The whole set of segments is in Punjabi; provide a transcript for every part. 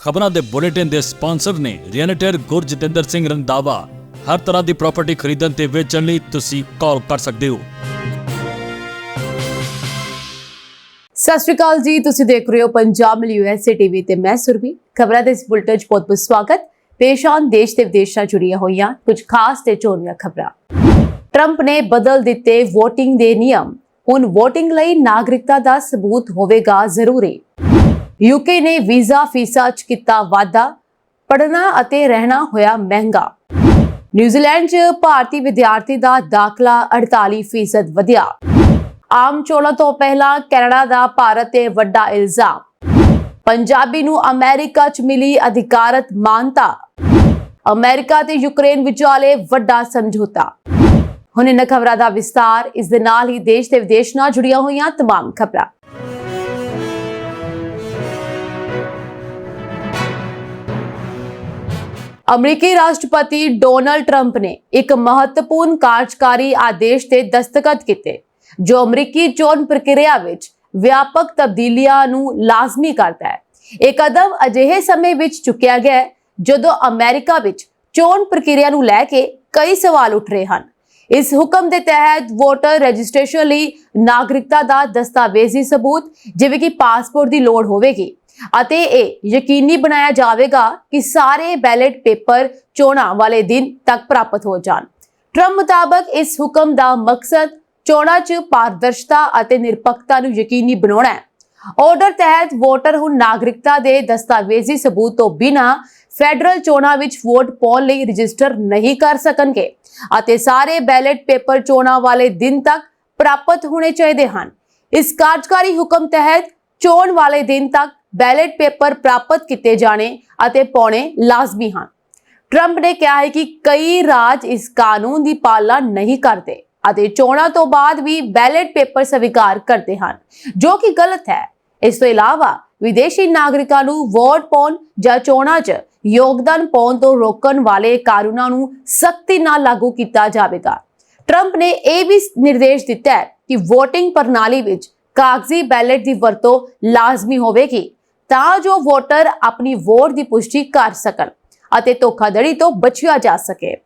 ਖਬਰਾਂ ਦੇ ਬੁਲੇਟਿਨ ਦੇ ਸਪਾਂਸਰ ਨੇ ਰੀਅਲਟਰ ਗੁਰਜਤਿੰਦਰ ਸਿੰਘ ਰੰਧਾਵਾ। ਹਰ ਤਰ੍ਹਾਂ ਦੀ ਪ੍ਰਾਪਰਟੀ ਖਰੀਦਣ ਤੇ ਵੇਚਣ ਲਈ ਤੁਸੀਂ ਕਾਲ ਕਰ ਸਕਦੇ ਹੋ। ਸਤਿ ਸ਼੍ਰੀ ਅਕਾਲ ਜੀ, ਤੁਸੀਂ ਦੇਖ ਰਹੇ ਹੋ ਪੰਜਾਬ ਮਿਲ USA ਟੀਵੀ ਤੇ ਮੈਂ ਸੁਰਭੀ। ਖਬਰਾਂ ਦੇ ਇਸ ਬੁਲੇਟਿਨ 'ਚ ਬਹੁਤ-ਬਹੁਤ ਸਵਾਗਤ। ਪੇਸ਼ ਆਨ ਦੇਸ਼ ਤੇ ਵਿਦੇਸ਼ ਨਾਲ ਜੁੜੀਆਂ ਹੋਈਆਂ ਕੁਝ ਖਾਸ ਤੇ ਚੋਣਵੀਆਂ ਖਬਰਾਂ। ਟਰੰਪ ਨੇ ਬਦਲ ਦਿੱਤੇ VOTING ਦੇ ਨਿਯਮ। ਹੁਣ VOTING ਲਈ ਨਾਗਰਿਕਤਾ ਦਾ ਸਬੂਤ ਹੋਵੇਗਾ ਜ਼ਰੂਰੀ। UK ਨੇ ਵੀਜ਼ਾ ਫੀਸਾਂ 'ਚ ਕੀਤਾ ਵਾਧਾ, ਪੜ੍ਹਨਾ ਅਤੇ ਰਹਿਣਾ ਹੋਇਆ ਮਹਿੰਗਾ। ਨਿਊਜ਼ੀਲੈਂਡ 'ਚ ਭਾਰਤੀ ਵਿਦਿਆਰਥੀ ਦਾ ਦਾਖਲਾ 48% ਵਧਿਆ। ਆਮ ਚੋਣਾਂ ਤੋਂ ਪਹਿਲਾਂ ਕੈਨੇਡਾ ਦਾ ਭਾਰਤ ਤੇ ਵੱਡਾ ਇਲਜ਼ਾਮ। ਪੰਜਾਬੀ ਨੂੰ ਅਮਰੀਕਾ 'ਚ ਮਿਲੀ ਅਧਿਕਾਰਤ ਮਾਨਤਾ। ਅਮਰੀਕਾ ਤੇ ਯੂਕਰੇਨ ਵਿਚਾਲੇ ਵੱਡਾ ਸਮਝੌਤਾ। ਹੁਣ ਇਹਨਾਂ ਖਬਰਾਂ ਦਾ ਵਿਸਤਾਰ। ਇਸ ਦੇ ਨਾਲ ਹੀ ਦੇਸ਼ ਤੇ ਵਿਦੇਸ਼ ਨਾਲ ਜੁੜੀਆਂ ਹੋਈਆਂ तमाम ਖਬਰਾਂ। ਅਮਰੀਕੀ ਰਾਸ਼ਟਰਪਤੀ ਡੋਨਾਲਡ ਟਰੰਪ ਨੇ ਇੱਕ ਮਹੱਤਵਪੂਰਨ ਕਾਰਜਕਾਰੀ ਆਦੇਸ਼ ਤੇ ਦਸਤਖਤ ਕੀਤੇ ਜੋ ਅਮਰੀਕੀ ਚੋਣ ਪ੍ਰਕਿਰਿਆ ਵਿੱਚ ਵਿਆਪਕ ਤਬਦੀਲੀਆਂ ਨੂੰ ਲਾਜ਼ਮੀ ਕਰਦਾ ਹੈ। ਇਹ ਕਦਮ ਅਜਿਹੇ ਸਮੇਂ ਵਿੱਚ ਚੁੱਕਿਆ ਗਿਆ ਹੈ ਜਦੋਂ ਅਮਰੀਕਾ ਵਿੱਚ ਚੋਣ ਪ੍ਰਕਿਰਿਆ ਨੂੰ ਲੈ ਕੇ ਕਈ ਸਵਾਲ ਉੱਠ ਰਹੇ ਹਨ। ਇਸ ਹੁਕਮ ਦੇ ਤਹਿਤ ਵੋਟਰ ਰਜਿਸਟ੍ਰੇਸ਼ਨ ਲਈ ਨਾਗਰਿਕਤਾ ਦਾ ਦਸਤਾਵੇਜ਼ੀ ਸਬੂਤ ਜਿਵੇਂ ਕਿ ਪਾਸਪੋਰਟ ਦੀ ਲੋੜ ਹੋਵੇਗੀ ਅਤੇ ਇਹ ਯਕੀਨੀ ਬਣਾਇਆ ਜਾਵੇਗਾ ਕਿ ਸਾਰੇ ਬੈਲਟ ਪੇਪਰ ਚੋਣਾਂ ਵਾਲੇ ਦਿਨ ਤੱਕ ਪ੍ਰਾਪਤ ਹੋ ਜਾਣ। ਟਰੰਪ ਮੁਤਾਬਕ ਇਸ ਹੁਕਮ ਦਾ ਮਕਸਦ ਚੋਣਾਂ 'ਚ ਪਾਰਦਰਸ਼ਤਾ ਅਤੇ ਨਿਰਪੱਖਤਾ ਨੂੰ ਯਕੀਨੀ ਬਣਾਉਣਾ ਹੈ। ਆਰਡਰ ਤਹਿਤ ਵੋਟਰ ਹੁਣ ਨਾਗਰਿਕਤਾ ਦੇ ਦਸਤਾਵੇਜ਼ੀ ਸਬੂਤ ਤੋਂ ਬਿਨਾਂ ਫੈਡਰਲ ਚੋਣਾਂ ਵਿੱਚ ਵੋਟ ਪਾਉਣ ਲਈ ਰਜਿਸਟਰ ਨਹੀਂ ਕਰ ਸਕਣਗੇ ਅਤੇ ਸਾਰੇ ਬੈਲਟ ਪੇਪਰ ਚੋਣਾਂ ਵਾਲੇ ਦਿਨ ਤੱਕ ਪ੍ਰਾਪਤ ਹੋਣੇ ਚਾਹੀਦੇ ਹਨ। ਇਸ ਕਾਰਜਕਾਰੀ ਹੁਕਮ ਤਹਿਤ ਚੋਣ ਵਾਲੇ ਦਿਨ ਤੱਕ ਬੈਲਟ ਪੇਪਰ ਪ੍ਰਾਪਤ ਕੀਤੇ ਜਾਣੇ ਅਤੇ ਪਾਉਣੇ ਲਾਜ਼ਮੀ ਹਨ। ਟਰੰਪ ਨੇ ਕਿਹਾ ਹੈ ਕਿ ਕਈ ਰਾਜ ਇਸ ਕਾਨੂੰਨ ਦੀ ਪਾਲਣਾ ਨਹੀਂ ਕਰਦੇ ਅਤੇ ਚੋਣਾਂ ਤੋਂ ਬਾਅਦ ਵੀ ਬੈਲਟ ਪੇਪਰ ਸਵੀਕਾਰ ਕਰਦੇ ਹਨ, ਜੋ ਕਿ ਗਲਤ ਹੈ। ਇਸ ਤੋਂ ਇਲਾਵਾ ਵਿਦੇਸ਼ੀ ਨਾਗਰਿਕਾਂ ਨੂੰ ਵੋਟ ਪਾਉਣ ਜਾਂ ਚੋਣਾਂ 'ਚ ਯੋਗਦਾਨ ਪਾਉਣ ਤੋਂ ਰੋਕਣ ਵਾਲੇ ਕਾਨੂੰਨਾਂ ਨੂੰ ਸਖਤੀ ਨਾਲ ਲਾਗੂ ਕੀਤਾ ਜਾਵੇਗਾ। ਟਰੰਪ ਨੇ ਇਹ ਵੀ ਨਿਰਦੇਸ਼ ਦਿੱਤਾ ਹੈ ਕਿ VOTING ਪ੍ਰਣਾਲੀ ਵਿੱਚ ਕਾਗਜ਼ੀ ਬੈਲਟ ਦੀ ਵਰਤੋਂ ਲਾਜ਼ਮੀ ਹੋਵੇਗੀ ਤਾਂ ਜੋ ਵੋਟਰ ਆਪਣੀ ਵੋਟ ਦੀ ਪੁਸ਼ਟੀ ਕਰ ਸਕਣ ਅਤੇ ਧੋਖਾਧੜੀ ਤੋਂ ਬਚਿਆ ਜਾ ਸਕੇ।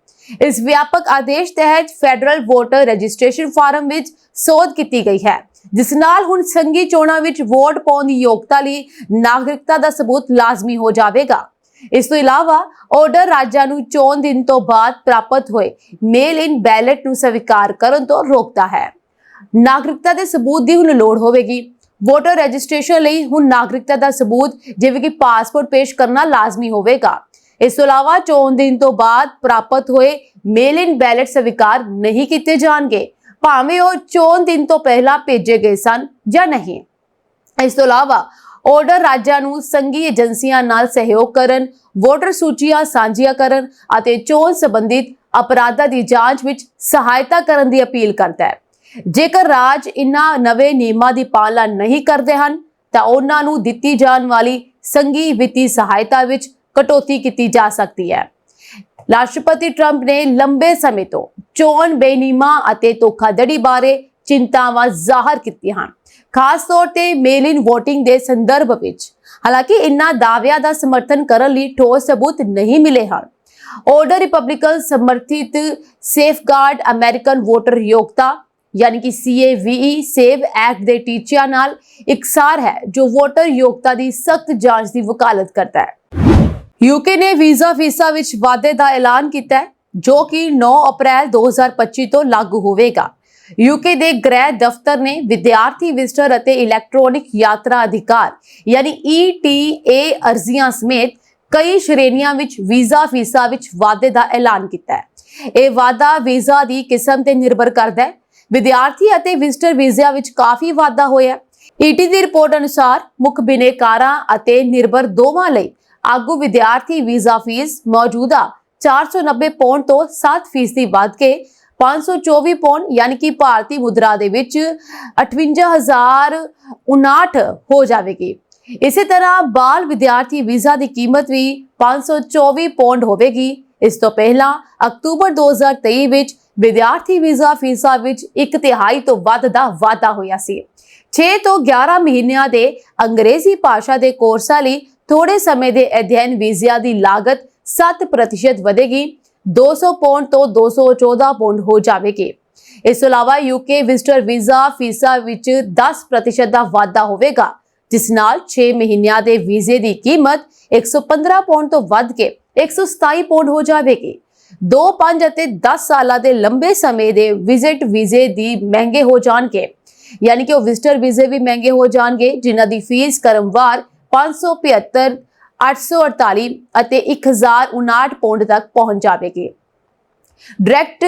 ਇਸ ਵਿਆਪਕ ਆਦੇਸ਼ ਤਹਿਤ ਫੈਡਰਲ ਵੋਟਰ ਰਜਿਸਟ੍ਰੇਸ਼ਨ ਫਾਰਮ ਵਿੱਚ ਸੋਧ ਕੀਤੀ ਗਈ ਹੈ, ਜਿਸ ਨਾਲ ਹੁਣ ਸੰਘੀ ਚੋਣਾਂ ਵਿੱਚ ਵੋਟ ਪਾਉਣ ਦੀ ਯੋਗਤਾ ਲਈ ਨਾਗਰਿਕਤਾ ਦਾ ਸਬੂਤ ਲਾਜ਼ਮੀ ਹੋ ਜਾਵੇਗਾ। ਇਸ ਤੋਂ ਇਲਾਵਾ ਆਰਡਰ ਰਾਜਾਂ ਨੂੰ ਚੋਣ ਦਿਨ ਤੋਂ ਬਾਅਦ ਪ੍ਰਾਪਤ ਹੋਏ ਮੇਲ ਇਨ ਬੈਲਟ ਨੂੰ ਸਵੀਕਾਰ ਕਰਨ ਤੋਂ ਰੋਕਦਾ ਹੈ। ਨਾਗਰਿਕਤਾ ਦੇ ਸਬੂਤ ਦੀ ਹੁਣ ਲੋੜ ਹੋਵੇਗੀ। ਵੋਟਰ ਰਜਿਸਟ੍ਰੇਸ਼ਨ ਲਈ ਹੁਣ ਨਾਗਰਿਕਤਾ ਦਾ ਸਬੂਤ ਜਿਵੇਂ ਕਿ ਪਾਸਪੋਰਟ ਪੇਸ਼ ਕਰਨਾ ਲਾਜ਼ਮੀ ਹੋਵੇਗਾ। ਇਸ ਤੋਂ ਇਲਾਵਾ ਚੋਣ ਦਿਨ ਤੋਂ ਬਾਅਦ ਪ੍ਰਾਪਤ ਹੋਏ ਮੇਲ ਇਨ ਬੈਲਟ ਸਵੀਕਾਰ ਨਹੀਂ ਕੀਤੇ ਜਾਣਗੇ, ਭਾਵੇਂ ਉਹ ਚੋਣ ਦਿਨ ਤੋਂ ਪਹਿਲਾਂ ਭੇਜੇ ਗਏ ਸਨ ਜਾਂ ਨਹੀਂ। ਇਸ ਤੋਂ ਇਲਾਵਾ ਆਰਡਰ ਰਾਜਾਂ ਨੂੰ ਸੰਘੀ ਏਜੰਸੀਆਂ ਨਾਲ ਸਹਿਯੋਗ ਕਰਨ, ਵੋਟਰ ਸੂਚੀਆਂ ਸਾਂਝੀਆਂ ਕਰਨ ਅਤੇ ਚੋਣ ਸੰਬੰਧਿਤ ਅਪਰਾਧਾਂ ਦੀ ਜਾਂਚ ਵਿੱਚ ਸਹਾਇਤਾ ਕਰਨ ਦੀ ਅਪੀਲ ਕਰਦਾ ਹੈ। ਜੇਕਰ ਰਾਜ ਇਨ੍ਹਾਂ ਨਵੇਂ ਨਿਯਮਾਂ ਦੀ ਪਾਲਣਾ ਨਹੀਂ ਕਰਦੇ ਹਨ ਤਾਂ ਉਹਨਾਂ ਨੂੰ ਦਿੱਤੀ ਜਾਣ ਵਾਲੀ ਸੰਘੀ ਵਿੱਤੀ ਸਹਾਇਤਾ ਵਿੱਚ ਕਟੌਤੀ ਕੀਤੀ ਜਾ ਸਕਦੀ ਹੈ। ਰਾਸ਼ਟਰਪਤੀ ਟਰੰਪ ਨੇ ਲੰਬੇ ਸਮੇਂ ਤੋਂ ਚੋਣ ਬੇਨੀਮਾ ਅਤੇ ਧੋਖਾਧੜੀ ਬਾਰੇ ਚਿੰਤਾਵਾਂ ਜ਼ਾਹਰ ਕੀਤੀਆਂ ਹਨ, ਖਾਸ ਤੌਰ ਤੇ ਮੇਲ ਇਨ VOTING ਦੇ ਸੰਦਰਭ ਵਿੱਚ। ਹਾਲਾਂਕਿ ਇਨ੍ਹਾਂ ਦਾਅਵਿਆਂ ਦਾ ਸਮਰਥਨ ਕਰਨ ਲਈ ਠੋਸ ਸਬੂਤ ਨਹੀਂ ਮਿਲੇ ਹਨ। ਆਰਡਰ ਰਿਪਬਲਿਕਨ ਸਮਰਥਿਤ ਸੇਫਗਾਰਡ ਅਮਰੀਕਨ ਵੋਟਰ ਯੋਗਤਾ यानी कि CAVE ਸੇਵ ਐਕਟ ਦੇ ਟੀਚਿਆਂ ਨਾਲ ਇਕਸਾਰ ਹੈ, ਜੋ ਵੋਟਰ ਯੋਗਤਾ ਦੀ ਸਖਤ ਜਾਂਚ ਦੀ ਵਕਾਲਤ ਕਰਦਾ ਹੈ। UK ਨੇ ਵੀਜ਼ਾ ਫੀਸਾਂ ਵਿੱਚ ਵਾਧੇ ਦਾ ਐਲਾਨ ਕੀਤਾ ਹੈ, ਜੋ ਕਿ 9 ਅਪ੍ਰੈਲ 2025 ਤੋਂ ਲਾਗੂ ਹੋਵੇਗਾ। UK ਦੇ ਗ੍ਰਹਿ ਦਫ਼ਤਰ ਨੇ ਵਿਦਿਆਰਥੀ ਵਿਜ਼ਟਰ ਅਤੇ ਇਲੈਕਟ੍ਰੋਨਿਕ ਯਾਤਰਾ ਅਧਿਕਾਰ ਯਾਨੀ ETA ਅਰਜ਼ੀਆਂ ਸਮੇਤ ਕਈ ਸ਼੍ਰੇਣੀਆਂ ਵਿੱਚ ਵੀਜ਼ਾ ਫੀਸਾਂ ਵਿੱਚ ਵਾਧੇ ਦਾ ਐਲਾਨ ਕੀਤਾ ਹੈ। ਇਹ ਵਾਧਾ ਵੀਜ਼ਾ ਦੀ ਕਿਸਮ ਤੇ ਨਿਰਭਰ ਕਰਦਾ ਹੈ। ਵਿਦਿਆਰਥੀ ਅਤੇ ਵਿਜ਼ਟਰ ਵੀਜ਼ਿਆਂ ਵਿੱਚ ਕਾਫੀ ਵਾਧਾ ਹੋਇਆ। ET ਦੀ ਰਿਪੋਰਟ ਅਨੁਸਾਰ ਮੁੱਖ ਬਿਨੇਕਾਰਾਂ ਅਤੇ ਨਿਰਭਰ ਦੋਵਾਂ ਲਈ ਆਗੂ ਵਿਦਿਆਰਥੀ ਵੀਜ਼ਾ ਫੀਸ ਮੌਜੂਦਾ 490 ਪੌਂਡ ਤੋਂ 7% ਵੱਧ ਕੇ 524 ਪੌਂਡ ਯਾਨੀ ਕਿ ਭਾਰਤੀ ਮੁਦਰਾ ਦੇ ਵਿੱਚ 58,059 ਹੋ ਜਾਵੇਗੀ। ਇਸੇ ਤਰ੍ਹਾਂ ਬਾਲ ਵਿਦਿਆਰਥੀ ਵੀਜ਼ਾ ਦੀ ਕੀਮਤ ਵੀ 524 ਪੌਂਡ ਹੋਵੇਗੀ। ਇਸ ਤੋਂ ਪਹਿਲਾਂ ਅਕਤੂਬਰ 2023 ਵਿੱਚ ਵਿਦਿਆਰਥੀ ਵੀਜ਼ਾ ਫੀਸਾਂ ਵਿੱਚ 1/3 ਤੋਂ ਵੱਧ ਦਾ ਵਾਧਾ ਹੋਇਆ ਸੀ। 6 ਤੋਂ 11 ਮਹੀਨਿਆਂ ਦੇ ਅੰਗਰੇਜ਼ੀ ਭਾਸ਼ਾ ਦੇ ਕੋਰਸਾਂ ਲਈ ਥੋੜੇ ਸਮੇਂ ਦੇ ਅਧਿਐਨ ਵੀਜ਼ਿਆਂ ਦੀ ਲਾਗਤ 7% ਵਧੇਗੀ, 200 ਪੌਂਡ ਤੋਂ 214 ਪੌਂਡ ਹੋ ਜਾਵੇਗੀ। ਇਸ ਤੋਂ ਇਲਾਵਾ UK ਵਿਜ਼ਟਰ ਵੀਜ਼ਾ ਫੀਸਾਂ ਵਿੱਚ 10% ਦਾ ਵਾਧਾ ਹੋਵੇਗਾ, ਜਿਸ ਨਾਲ 6 ਮਹੀਨਿਆਂ ਦੇ ਵੀਜ਼ੇ ਦੀ ਕੀਮਤ 115 ਪੌਂਡ ਤੋਂ ਵੱਧ ਕੇ 127 ਪੌਂਡ ਹੋ ਜਾਵੇਗੀ। 2, 5 ਅਤੇ 10 ਸਾਲਾਂ ਦੇ ਲੰਬੇ ਸਮੇਂ ਦੇ ਵਿਜ਼ਿਟ ਵੀਜ਼ੇ ਦੀ ਮਹਿੰਗੇ ਹੋ ਜਾਣਗੇ, ਯਾਨੀ ਕਿ ਉਹ ਵਿਜ਼ਟਰ ਵੀਜ਼ੇ ਵੀ ਮਹਿੰਗੇ ਹੋ ਜਾਣਗੇ, ਜਿਨ੍ਹਾਂ ਦੀ ਫੀਸ ਕ੍ਰਮਵਾਰ 575, 848 ਅਤੇ 1059 ਪੌਂਡ ਤੱਕ ਪਹੁੰਚ ਜਾਵੇਗੀ। Direct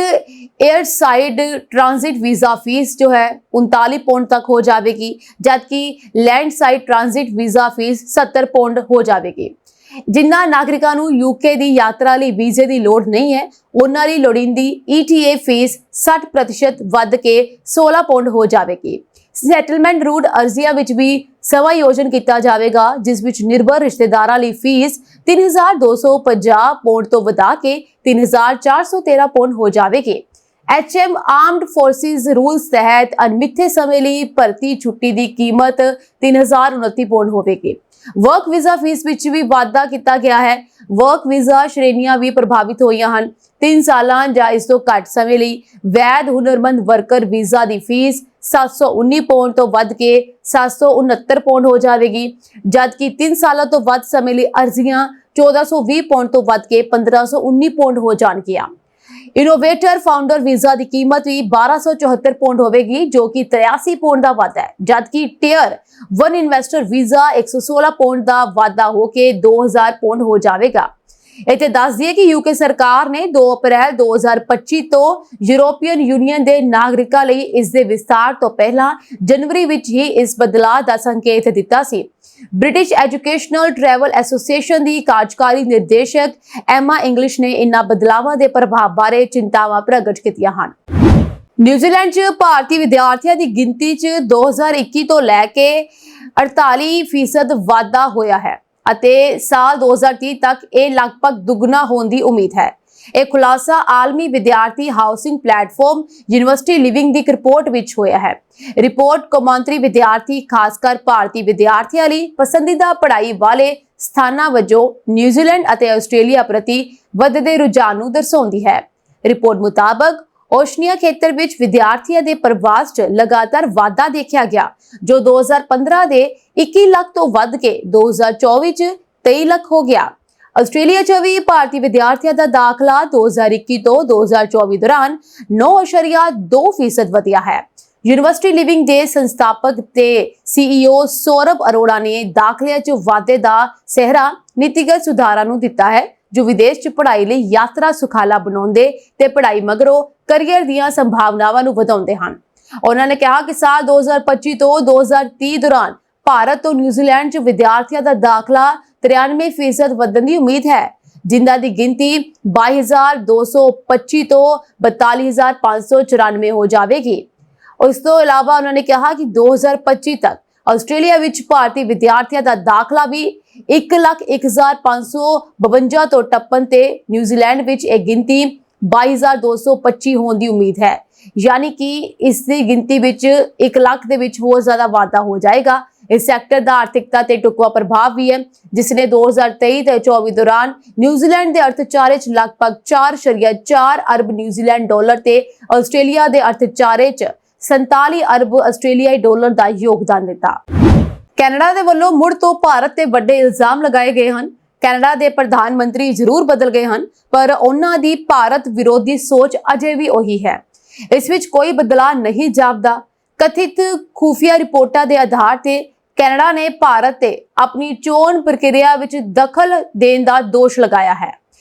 air side transit visa fees जो है 39 पौंड तक हो जाएगी, जबकि land side transit visa fees 70 pound हो जाएगी। जिन्हां नागरिकां नूं यूके दी यात्रा लई वीजे दी लोड़ नहीं है, उन्हां लई लोड़ींदी ETA फीस 60% वध के 16 पौंड हो जाएगी। सैटलमेंट रूट अर्जियां विच भी समायोजन किया जाएगा, जिस विच निर्भर रिश्तेदारां लई फीस 3250 पौंड तो वधा के 3413 पौंड हो जाएगी। HM आर्म्ड फोर्सिस रूल्स तहत अनमिथे समय लई भर्ती छुट्टी की कीमत 3029 पौंड होगी। वर्क वीजा फीस विच भी वाधा किया गया है। वर्क वीजा श्रेणियां भी प्रभावित हुई हैं। 3 सालां ਜਾਂ ਇਸ ਤੋਂ ਘੱਟ ਸਮੇਂ ਲਈ ਵੈਧ ਹੁਨਰਮੰਦ ਵਰਕਰ ਵੀਜ਼ਾ ਦੀ ਫੀਸ 719 ਪੌਂਡ ਤੋਂ ਵੱਧ ਕੇ 769 ਪੌਂਡ ਹੋ ਜਾਵੇਗੀ, ਜਦਕਿ 3 ਸਾਲਾਂ ਤੋਂ ਵੱਧ ਸਮੇਂ ਲਈ ਅਰਜ਼ੀਆਂ 1420 ਪੌਂਡ ਤੋਂ ਵੱਧ ਕੇ 1519 ਪੌਂਡ ਹੋ ਜਾਣਗੀਆਂ। इनोवेटर फाउंडर वीजा की कीमत भी 1274 पौंड होगी, जो कि 83 पौंड का वाधा है, जबकि टियर 1 इन्वेस्टर वीजा 116 पौंड का वाधा होके 2000 पौंड हो जाएगा। इत्थे दस दिए कि यूके सरकार ने 2 अप्रैल 2025 तो यूरोपीयन यूनियन के नागरिकों लई इस दे विस्तार तो पहला जनवरी विच ही इस बदलाव का संकेत दिता सी। ब्रिटिश एजुकेशनल ट्रैवल एसोसीएशन की कार्यकारी निर्देशक एमा इंग्लिश ने इन्हां बदलावां दे प्रभाव बारे चिंतावां प्रगट कीतियां हन। न्यूजीलैंड च भारतीय विद्यार्थियों की गिनती च 2021 तो लैके 48% वाधा होया है ਅਤੇ ਸਾਲ 2030 ਤੱਕ ਇਹ ਲਗਭਗ ਦੁੱਗਣਾ ਹੋਣ ਦੀ ਉਮੀਦ ਹੈ। ਇਹ ਖੁਲਾਸਾ ਆਲਮੀ ਵਿਦਿਆਰਥੀ ਹਾਊਸਿੰਗ ਪਲੇਟਫਾਰਮ ਯੂਨੀਵਰਸਿਟੀ ਲਿਵਿੰਗ ਦੀ ਰਿਪੋਰਟ ਵਿੱਚ ਹੋਇਆ ਹੈ। ਰਿਪੋਰਟ ਕੌਮਾਂਤਰੀ ਵਿਦਿਆਰਥੀ ਖਾਸਕਰ ਭਾਰਤੀ ਵਿਦਿਆਰਥੀਆਂ ਲਈ ਪਸੰਦੀਦਾ ਪੜ੍ਹਾਈ ਵਾਲੇ ਸਥਾਨਾਂ ਵਜੋਂ ਨਿਊਜ਼ੀਲੈਂਡ ਅਤੇ ਆਸਟ੍ਰੇਲੀਆ ਪ੍ਰਤੀ ਵੱਧਦੇ ਰੁਝਾਨ ਨੂੰ ਦਰਸਾਉਂਦੀ ਹੈ। ਰਿਪੋਰਟ ਮੁਤਾਬਕ ओशनिया खेतर विच विद्यार्थियों के प्रवास च लगातार वाधा देखा गया, जो 2015 के 21 लाख तो वध के 2024 च 23 लाख हो गया। आस्ट्रेलिया च भी भारतीय विद्यार्थियों का दाखला 2021 तो 2024 दौरान 9.2% वधिया है। यूनिवर्सिटी लिविंग के संस्थापक ते CEO सौरभ अरोड़ा ने दाखले च वाधे का सहरा नीतिगत सुधारां नूं दिता है, जो विदेश च पढ़ाई लई यात्रा सुखाला बनाउंदे ते पढ़ाई मगरों करियर दीयां संभावनावां नूं वधाउंदे हन। उन्होंने कहा कि साल 2025 तो 2030 दौरान भारत तो न्यूजीलैंड च विद्यार्थियों का दाखला 93% वधण की उम्मीद है, जिन्हां दी गिनती 22,225 तो 42,594 हो जाएगी। उस तो इलावा उन्होंने कहा कि 2025 तक आस्ट्रेलिया विच भारतीय विद्यार्थियों का दाखला भी 1,01,552 तो टप्पन ते न्यूजीलैंड विच एक गिनती 22,225 होने की उम्मीद है, यानी कि इसकी गिनती विच 1 लाख दे विच होर ज्यादा वाधा हो जाएगा। इस सैक्टर का आर्थिकता ते टुकवा प्रभाव भी है, जिसने 2023 ते 24 दौरान न्यूजीलैंड के अर्थचारे च लगभग 4.4 अरब न्यूजीलैंड डॉलर ते आस्ट्रेलिया के अर्थचारे च 47 अरब आस्ट्रेलियाई डॉलर का योगदान दिता। कैनेडा दे वल्लों मुड़ तो भारत ते वड्डे इल्जाम लगाए गए हैं। कैनेडा के प्रधानमंत्री जरूर बदल गए हैं, पर उन्हां दी भारत विरोधी सोच अजे भी वही है। इस विच कोई बदलाव नहीं जापदा। कथित खुफिया रिपोर्टां के आधार ते कैनेडा ने भारत ते अपनी चोण प्रक्रिया विच दखल देण दा दोष लगाया है।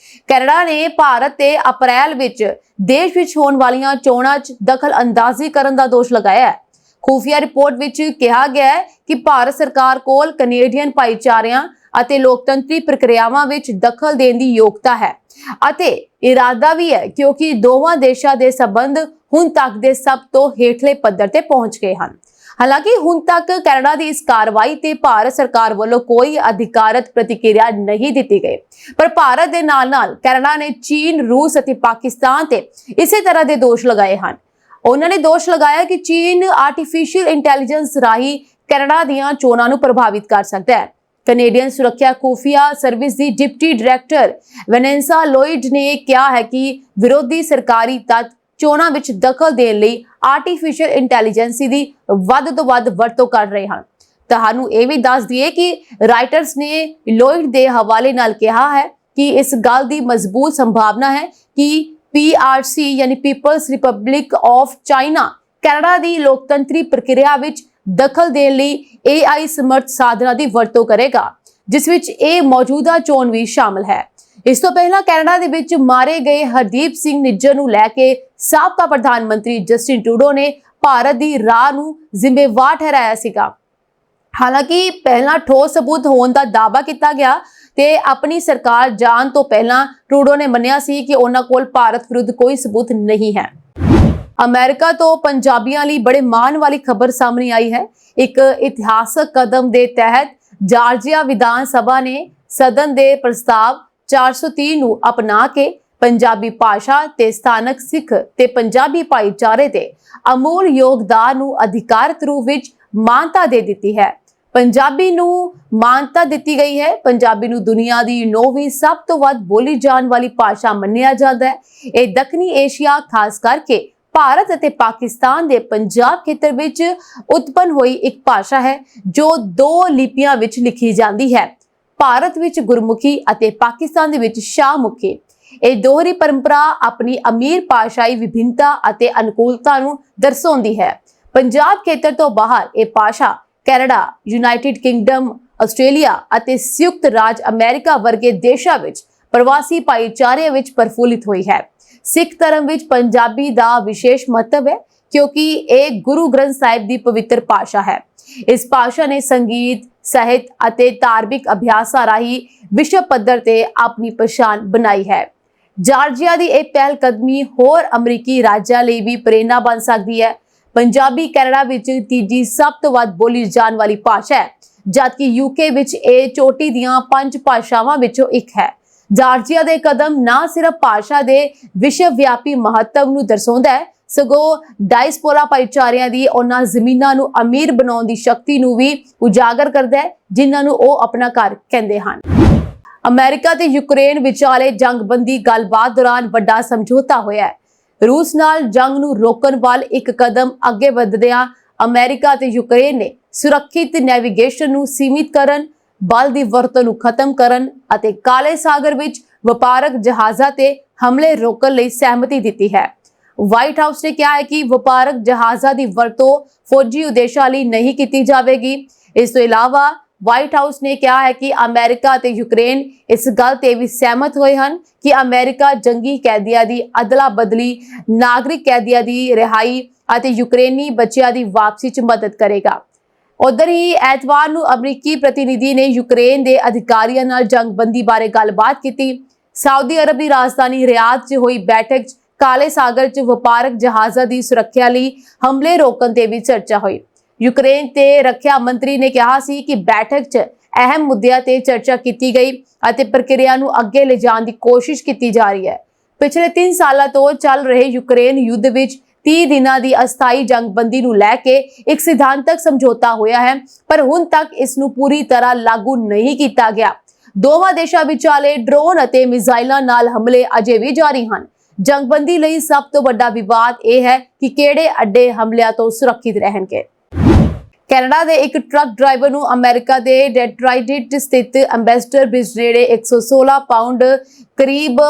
कैनेडा ने भारत ते अप्रैल विच देश विच होण वालियां चोणां च दखल अंदाजी करन दा दोष लगाया है। खुफिया रिपोर्ट विच कहा गया है कि भारत सरकार कोल कनेडियन भाईचारिਆਂ ਅਤੇ लोकतंत्री प्रक्रियावां विच दखल देण दी योग्यता है ਅਤੇ इरादा भी है, क्योंकि दोवां देशां दे संबंध हुण तक दे सब तो हेठले पद्धर ते पहुंच गए हैं। हालांकि हुण तक कैनेडा की इस कार्रवाई ते भारत सरकार वालों कोई अधिकारत प्रतिक्रिया नहीं दी गई, पर भारत के नाल-नाल कैनेडा ने चीन, रूस और पाकिस्तान ते इसी तरह के दोष लगाए हैं। उन्होंने दोष लगाया कि चीन आर्टिफिशियल इंटैलीजेंस राही कैनेडा दीयां चोणां नूं प्रभावित कर सकता है। ਕੈਨੇਡੀਅਨ ਸੁਰੱਖਿਆ ਖੂਫੀਆ ਸਰਵਿਸ ਦੀ ਡਿਪਟੀ ਡਾਇਰੈਕਟਰ ਵੈਨੈਂਸਾ ਲੋਇਡ ਨੇ ਕਿਹਾ ਹੈ ਕਿ ਵਿਰੋਧੀ ਸਰਕਾਰੀ ਤੱਤ ਚੋਣਾਂ ਵਿੱਚ ਦਖਲ ਦੇਣ ਲਈ ਆਰਟੀਫੀਸ਼ੀਅਲ ਇੰਟੈਲੀਜੈਂਸੀ ਦੀ ਵੱਧ ਤੋਂ ਵੱਧ ਵਰਤੋਂ ਕਰ ਰਹੇ ਹਨ। ਤੁਹਾਨੂੰ ਇਹ ਵੀ ਦੱਸ ਦਈਏ ਕਿ ਰਾਈਟਰਸ ਨੇ ਲੋਇਡ ਦੇ ਹਵਾਲੇ ਨਾਲ ਕਿਹਾ ਹੈ ਕਿ ਇਸ ਗੱਲ ਦੀ ਮਜ਼ਬੂਤ ਸੰਭਾਵਨਾ ਹੈ ਕਿ PRC ਯਾਨੀ People's Republic of China Canada ਦੀ ਲੋਕਤੰਤਰੀ ਪ੍ਰਕਿਰਿਆ ਵਿੱਚ ਦਖਲ ਦੇਣ ਲਈ AI ਸਮਰਥ ਸਾਧਨਾਂ ਦੀ ਵਰਤੋਂ ਕਰੇਗਾ, ਜਿਸ ਵਿੱਚ ਇਹ ਮੌਜੂਦਾ ਚੋਣ ਵੀ ਸ਼ਾਮਲ ਹੈ। ਇਸ ਤੋਂ ਪਹਿਲਾਂ ਕੈਨੇਡਾ ਦੇ ਵਿੱਚ ਮਾਰੇ ਗਏ ਹਰਦੀਪ ਸਿੰਘ ਨਿੱਜਰ ਨੂੰ ਲੈ ਕੇ ਸਾਬਕਾ ਪ੍ਰਧਾਨ ਮੰਤਰੀ ਜਸਟਿਨ ਟਰੂਡੋ ਨੇ ਭਾਰਤ ਦੀ ਰਾਹ ਨੂੰ ਜ਼ਿੰਮੇਵਾਰ ਠਹਿਰਾਇਆ ਸੀਗਾ। ਹਾਲਾਂਕਿ ਪਹਿਲਾਂ ਠੋਸ ਸਬੂਤ ਹੋਣ ਦਾ ਦਾਅਵਾ ਕੀਤਾ ਗਿਆ ਤੇ ਆਪਣੀ ਸਰਕਾਰ ਜਾਣ ਤੋਂ ਪਹਿਲਾਂ ਟਰੂਡੋ ਨੇ ਮੰਨਿਆ ਸੀ ਕਿ ਉਹਨਾਂ ਕੋਲ ਭਾਰਤ ਵਿਰੁੱਧ ਕੋਈ ਸਬੂਤ ਨਹੀਂ ਹੈ। ਅਮਰੀਕਾ ਤੋਂ ਪੰਜਾਬੀਆਂ ਲਈ ਬੜੇ ਮਾਣ ਵਾਲੀ ਖਬਰ ਸਾਹਮਣੇ ਆਈ ਹੈ। ਇੱਕ ਇਤਿਹਾਸਕ ਕਦਮ ਦੇ ਤਹਿਤ ਜਾਰਜੀਆ ਵਿਧਾਨ ਸਭਾ ਨੇ ਸਦਨ ਦੇ ਪ੍ਰਸਤਾਵ 403 ਨੂੰ ਅਪਣਾ ਕੇ ਪੰਜਾਬੀ ਭਾਸ਼ਾ ਤੇ ਸਥਾਨਕ ਸਿੱਖ ਤੇ ਪੰਜਾਬੀ ਭਾਈਚਾਰੇ ਦੇ ਅਮੂਲ ਯੋਗਦਾਨ ਨੂੰ ਅਧਿਕਾਰਤ ਰੂਪ ਵਿੱਚ ਮਾਨਤਾ ਦੇ ਦਿੱਤੀ ਹੈ। ਪੰਜਾਬੀ ਨੂੰ ਮਾਨਤਾ ਦਿੱਤੀ ਗਈ ਹੈ। ਪੰਜਾਬੀ ਨੂੰ ਦੁਨੀਆ ਦੀ 9ਵੀਂ ਸਭ ਤੋਂ ਵੱਧ ਬੋਲੀ ਜਾਣ ਵਾਲੀ ਭਾਸ਼ਾ ਮੰਨਿਆ ਜਾਂਦਾ ਹੈ। ਇਹ ਦੱਖਣੀ ਏਸ਼ੀਆ, ਖਾਸ ਕਰਕੇ ਭਾਰਤ ਅਤੇ ਪਾਕਿਸਤਾਨ ਦੇ ਪੰਜਾਬ ਖੇਤਰ ਵਿੱਚ ਉਤਪੰਨ ਹੋਈ ਇੱਕ ਭਾਸ਼ਾ ਹੈ ਜੋ 2 ਲਿਪੀਆਂ ਵਿੱਚ ਲਿਖੀ ਜਾਂਦੀ ਹੈ, ਭਾਰਤ ਵਿੱਚ ਗੁਰਮੁਖੀ ਅਤੇ ਪਾਕਿਸਤਾਨ ਦੇ ਵਿੱਚ ਸ਼ਾਹਮੁਖੀ। ਇਹ ਦੋਹਰੀ ਪਰੰਪਰਾ ਆਪਣੀ ਅਮੀਰ ਭਾਸ਼ਾਈ ਵਿਭਿੰਨਤਾ ਅਤੇ ਅਨੁਕੂਲਤਾ ਨੂੰ ਦਰਸਾਉਂਦੀ ਹੈ। ਪੰਜਾਬ ਖੇਤਰ ਤੋਂ ਬਾਹਰ ਇਹ ਭਾਸ਼ਾ ਕੈਨੇਡਾ, ਯੂਨਾਈਟਿਡ ਕਿੰਗਡਮ, ਆਸਟ੍ਰੇਲੀਆ ਅਤੇ ਸੰਯੁਕਤ ਰਾਜ ਅਮਰੀਕਾ ਵਰਗੇ ਦੇਸ਼ਾਂ ਵਿੱਚ ਪ੍ਰਵਾਸੀ ਭਾਈਚਾਰੇ ਵਿੱਚ ਪ੍ਰਫੁੱਲਿਤ ਹੋਈ ਹੈ। ਸਿੱਖ ਧਰਮ ਵਿੱਚ ਪੰਜਾਬੀ ਦਾ ਵਿਸ਼ੇਸ਼ ਮਹੱਤਵ ਹੈ ਕਿਉਂਕਿ ਇਹ ਗੁਰੂ ਗ੍ਰੰਥ ਸਾਹਿਬ ਦੀ ਪਵਿੱਤਰ ਭਾਸ਼ਾ ਹੈ। ਇਸ ਭਾਸ਼ਾ ਨੇ ਸੰਗੀਤ, ਸਾਹਿਤ ਅਤੇ ਧਾਰਮਿਕ ਅਭਿਆਸਾਂ ਰਾਹੀਂ ਵਿਸ਼ਵ ਪੱਧਰ ਤੇ ਆਪਣੀ ਪਛਾਣ ਬਣਾਈ ਹੈ। ਜਾਰਜੀਆ ਦੀ ਇਹ ਪਹਿਲ ਕਦਮੀ ਹੋਰ ਅਮਰੀਕੀ ਰਾਜਾਂ ਲਈ ਵੀ ਪ੍ਰੇਰਨਾ ਬਣ ਸਕਦੀ ਹੈ। ਪੰਜਾਬੀ ਕੈਨੇਡਾ ਵਿੱਚ ਤੀਜੀ ਸਭ ਤੋਂ ਵੱਧ ਬੋਲੀ ਜਾਣ ਵਾਲੀ ਭਾਸ਼ਾ ਹੈ, ਜਦਕਿ UK ਵਿੱਚ ਇਹ ਚੋਟੀ ਦੀਆਂ 5 ਭਾਸ਼ਾਵਾਂ ਵਿੱਚੋਂ ਇੱਕ ਹੈ। ਜਾਰਜੀਆ ਦੇ ਕਦਮ ਨਾ ਸਿਰਫ ਭਾਸ਼ਾ ਦੇ ਵਿਸ਼ਵ ਵਿਆਪੀ ਮਹੱਤਵ ਨੂੰ ਦਰਸਾਉਂਦਾ ਹੈ, ਸਗੋਂ ਡਾਇਸਪੋਰਾ ਭਾਈਚਾਰਿਆਂ ਦੀ ਉਹਨਾਂ ਜ਼ਮੀਨਾਂ ਨੂੰ ਅਮੀਰ ਬਣਾਉਣ ਦੀ ਸ਼ਕਤੀ ਨੂੰ ਵੀ ਉਜਾਗਰ ਕਰਦਾ ਹੈ ਜਿਨ੍ਹਾਂ ਨੂੰ ਉਹ ਆਪਣਾ ਘਰ ਕਹਿੰਦੇ ਹਨ। ਅਮਰੀਕਾ ਤੇ ਯੂਕਰੇਨ ਵਿਚਾਲੇ ਜੰਗਬੰਦੀ ਗੱਲਬਾਤ ਦੌਰਾਨ ਵੱਡਾ ਸਮਝੌਤਾ ਹੋਇਆ ਹੈ। ਰੂਸ ਨਾਲ ਜੰਗ ਨੂੰ ਰੋਕਣ ਵੱਲ ਇੱਕ ਕਦਮ ਅੱਗੇ ਵਧਦਿਆਂ ਅਮਰੀਕਾ ਤੇ ਯੂਕਰੇਨ ਨੇ ਸੁਰੱਖਿਅਤ ਨੈਵੀਗੇਸ਼ਨ ਨੂੰ ਸੀਮਿਤ ਕਰਨ, ਬਲ ਦੀ ਵਰਤੋਂ ਨੂੰ ਖਤਮ ਕਰਨ ਅਤੇ ਕਾਲੇ ਸਾਗਰ ਵਿੱਚ ਵਪਾਰਕ ਜਹਾਜ਼ਾਂ ਤੇ ਹਮਲੇ ਰੋਕਣ ਲਈ ਸਹਿਮਤੀ ਦਿੱਤੀ ਹੈ। ਵਾਈਟ ਹਾਊਸ ਨੇ ਕਿਹਾ ਹੈ ਕਿ ਵਪਾਰਕ ਜਹਾਜ਼ਾਂ ਦੀ ਵਰਤੋਂ ਫੌਜੀ ਉਦੇਸ਼ਾਂ ਲਈ ਨਹੀਂ ਕੀਤੀ ਜਾਵੇਗੀ। ਇਸ ਤੋਂ ਇਲਾਵਾ ਵਾਈਟ ਹਾਊਸ ਨੇ ਕਿਹਾ ਹੈ ਕਿ ਅਮਰੀਕਾ ਤੇ ਯੂਕਰੇਨ ਇਸ ਗੱਲ ਤੇ ਵੀ ਸਹਿਮਤ ਹੋਏ ਹਨ ਕਿ ਅਮਰੀਕਾ ਜੰਗੀ ਕੈਦੀਆਂ ਦੀ ਅਦਲਾ ਬਦਲੀ, ਨਾਗਰਿਕ ਕੈਦੀਆਂ ਦੀ ਰਿਹਾਈ ਅਤੇ ਯੂਕਰੇਨੀ ਬੱਚਿਆਂ ਦੀ ਵਾਪਸੀ 'ਚ ਮਦਦ ਕਰੇਗਾ। ਉਧਰ ਹੀ ਐਤਵਾਰ ਨੂੰ ਅਮਰੀਕੀ ਪ੍ਰਤੀਨਿਧੀ ਨੇ ਯੂਕਰੇਨ ਦੇ ਅਧਿਕਾਰੀਆਂ ਨਾਲ ਜੰਗਬੰਦੀ ਬਾਰੇ ਗੱਲਬਾਤ ਕੀਤੀ। ਸਾਊਦੀ ਅਰਬ ਦੀ ਰਾਜਧਾਨੀ ਰਿਆਦ 'ਚ ਹੋਈ ਬੈਠਕ 'ਚ ਕਾਲੇ ਸਾਗਰ 'ਚ ਵਪਾਰਕ ਜਹਾਜ਼ਾਂ ਦੀ ਸੁਰੱਖਿਆ ਲਈ ਹਮਲੇ ਰੋਕਣ ਤੇ ਵੀ ਚਰਚਾ ਹੋਈ। ਯੂਕਰੇਨ ਤੇ ਰੱਖਿਆ ਮੰਤਰੀ ਨੇ ਕਿਹਾ ਸੀ ਕਿ ਬੈਠਕ 'ਚ ਅਹਿਮ ਮੁੱਦਿਆਂ ਤੇ ਚਰਚਾ ਕੀਤੀ ਗਈ ਅਤੇ ਪ੍ਰਕਿਰਿਆ ਨੂੰ ਅੱਗੇ ਲਿਜਾਣ ਦੀ ਕੋਸ਼ਿਸ਼ ਕੀਤੀ ਜਾ ਰਹੀ ਹੈ। ਪਿਛਲੇ 3 ਸਾਲਾਂ ਤੋਂ ਚੱਲ ਰਹੇ ਯੂਕਰੇਨ ਯੁੱਧ ਵਿੱਚ 30 ਦਿਨਾਂ ਦੀ ਅਸਥਾਈ ਜੰਗਬੰਦੀ ਨੂੰ ਲੈ ਕੇ ਇੱਕ ਸਿਧਾਂਤਕ ਸਮਝੌਤਾ ਹੋਇਆ ਹੈ, ਪਰ ਹੁਣ ਤੱਕ ਇਸ ਨੂੰ ਪੂਰੀ ਤਰ੍ਹਾਂ ਲਾਗੂ ਨਹੀਂ ਕੀਤਾ ਗਿਆ। ਦੋਵਾਂ ਦੇਸ਼ਾਂ ਵਿਚਾਲੇ ਡਰੋਨ ਅਤੇ ਮਿਜ਼ਾਈਲਾਂ ਨਾਲ ਹਮਲੇ ਅਜੇ ਵੀ ਜਾਰੀ ਹਨ। ਜੰਗਬੰਦੀ ਲਈ ਸਭ ਤੋਂ ਵੱਡਾ ਵਿਵਾਦ ਇਹ ਹੈ ਕਿ ਕਿਹੜੇ ਅੱਡੇ ਹਮਲਿਆਂ ਤੋਂ ਸੁਰੱਖਿਅਤ ਰਹਿਣਗੇ। ਕੈਨੇਡਾ ਦੇ ਇੱਕ ਟਰੱਕ ਡਰਾਈਵਰ ਨੂੰ ਅਮਰੀਕਾ ਦੇ ਡੈਟਰਾਇਟ ਸਥਿਤ ਐਂਬੈਸਡਰ ਬ੍ਰਿਜ ਨੇੜੇ 116 ਪਾਉਂਡ ਕਰੀਬ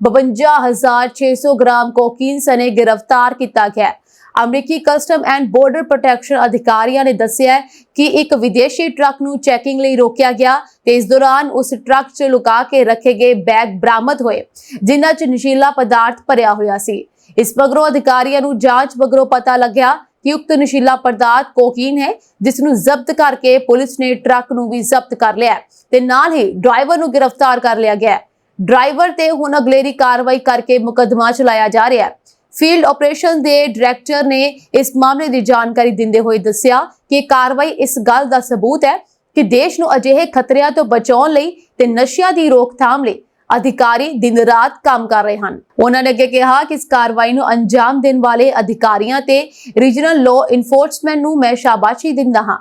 52,600 ਗ੍ਰਾਮ ਕੋਕੀਨ ਸਣੇ ਗ੍ਰਿਫਤਾਰ ਕੀਤਾ ਗਿਆ। ਅਮਰੀਕੀ ਕਸਟਮ ਐਂਡ ਬਾਰਡਰ ਪ੍ਰੋਟੈਕਸ਼ਨ ਅਧਿਕਾਰੀਆਂ ਨੇ ਦੱਸਿਆ ਕਿ ਇੱਕ ਵਿਦੇਸ਼ੀ ਟਰੱਕ ਨੂੰ ਚੈਕਿੰਗ ਲਈ ਰੋਕਿਆ ਗਿਆ ਤੇ ਇਸ ਦੌਰਾਨ ਉਸ ਟਰੱਕ 'ਚ ਲੁਕਾ ਕੇ ਰੱਖੇ ਗਏ ਬੈਗ ਬਰਾਮਦ ਹੋਏ ਜਿਨ੍ਹਾਂ 'ਚ ਨਸ਼ੀਲਾ ਪਦਾਰਥ ਭਰਿਆ ਹੋਇਆ ਸੀ। ਇਸ ਮਗਰੋਂ ਅਧਿਕਾਰੀਆਂ ਨੂੰ ਜਾਂਚ ਮਗਰੋਂ ਪਤਾ ਲੱਗਿਆ ਕਿ ਉਕਤ ਨਸ਼ੀਲਾ ਪਦਾਰਥ ਕੋਕੀਨ ਹੈ, ਜਿਸ ਨੂੰ ਜ਼ਬਤ ਕਰਕੇ ਪੁਲਿਸ ਨੇ ਟਰੱਕ ਨੂੰ ਵੀ ਜ਼ਬਤ ਕਰ ਲਿਆ ਤੇ ਨਾਲ ਹੀ ਡਰਾਈਵਰ ਨੂੰ ਗ੍ਰਿਫਤਾਰ ਕਰ ਲਿਆ ਗਿਆ। ਡਰਾਈਵਰ ਤੇ ਹੁਣ ਅਗਲੇਰੀ ਕਾਰਵਾਈ ਕਰਕੇ ਮੁਕੱਦਮਾ ਚਲਾਇਆ ਜਾ ਰਿਹਾ ਹੈ। ਫੀਲਡ ਆਪਰੇਸ਼ਨ ਦੇ ਡਾਇਰੈਕਟਰ ਨੇ ਇਸ ਮਾਮਲੇ ਦੀ ਜਾਣਕਾਰੀ ਦਿੰਦੇ ਹੋਏ ਦੱਸਿਆ ਕਿ ਕਾਰਵਾਈ ਇਸ ਗੱਲ ਦਾ ਸਬੂਤ ਹੈ ਕਿ ਦੇਸ਼ ਨੂੰ ਅਜਿਹੇ ਖਤਰਿਆਂ ਤੋਂ ਬਚਾਉਣ ਲਈ ਤੇ ਨਸ਼ਿਆਂ ਦੀ ਰੋਕਥਾਮ ਲਈ ਅਧਿਕਾਰੀ ਦਿਨ ਰਾਤ ਕੰਮ ਕਰ ਰਹੇ ਹਨ। ਉਹਨਾਂ ਨੇ ਅੱਗੇ ਕਿਹਾ ਕਿ ਇਸ ਕਾਰਵਾਈ ਨੂੰ ਅੰਜਾਮ ਦੇਣ ਵਾਲੇ ਅਧਿਕਾਰੀਆਂ ਤੇ ਰੀਜਨਲ ਲਾਅ ਇਨਫੋਰਸਮੈਂਟ ਨੂੰ ਮੈਂ ਸ਼ਾਬਾਸ਼ੀ ਦਿੰਦਾ ਹਾਂ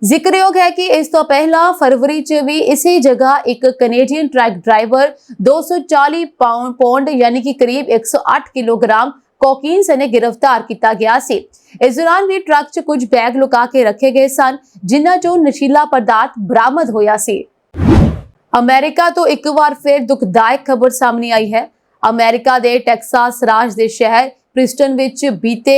ਜ਼ਿਕਰਯੋਗ ਹੈ ਕਿ ਇਸ ਤੋਂ ਪਹਿਲਾਂ ਫਰਵਰੀ 'ਚ ਵੀ ਇਸੇ ਜਗ੍ਹਾ ਇੱਕ ਕੈਨੇਡੀਅਨ ਟਰੱਕ ਡਰਾਈਵਰ 240 ਪੌਂਡ ਯਾਨੀ ਕਿ ਕਰੀਬ 108 ਕਿਲੋਗ੍ਰਾਮ ਕੋਕੀਨ ਸਣੇ गिरफ्तार ਕੀਤਾ ਗਿਆ ਸੀ। ਇਸ ਦੌਰਾਨ ਵੀ ਟਰੱਕ 'ਚ ਕੁਝ ਬੈਗ ਲੁਕਾ ਕੇ ਰੱਖੇ ਗਏ ਸਨ ਜਿਨ੍ਹਾਂ 'ਚੋਂ ਨਸ਼ੀਲਾ ਪਦਾਰਥ ਬਰਾਮਦ ਹੋਇਆ ਸੀ। ਅਮਰੀਕਾ ਤੋਂ ਇੱਕ ਵਾਰ ਫਿਰ ਦੁਖਦਾਇਕ ਖਬਰ ਸਾਹਮਣੇ ਆਈ ਹੈ। ਅਮਰੀਕਾ ਦੇ ਟੈਕਸਾਸ ਰਾਜ ਦੇ ਸ਼ਹਿਰ ਪ੍ਰਿਸਟਨ ਵਿੱਚ ਬੀਤੇ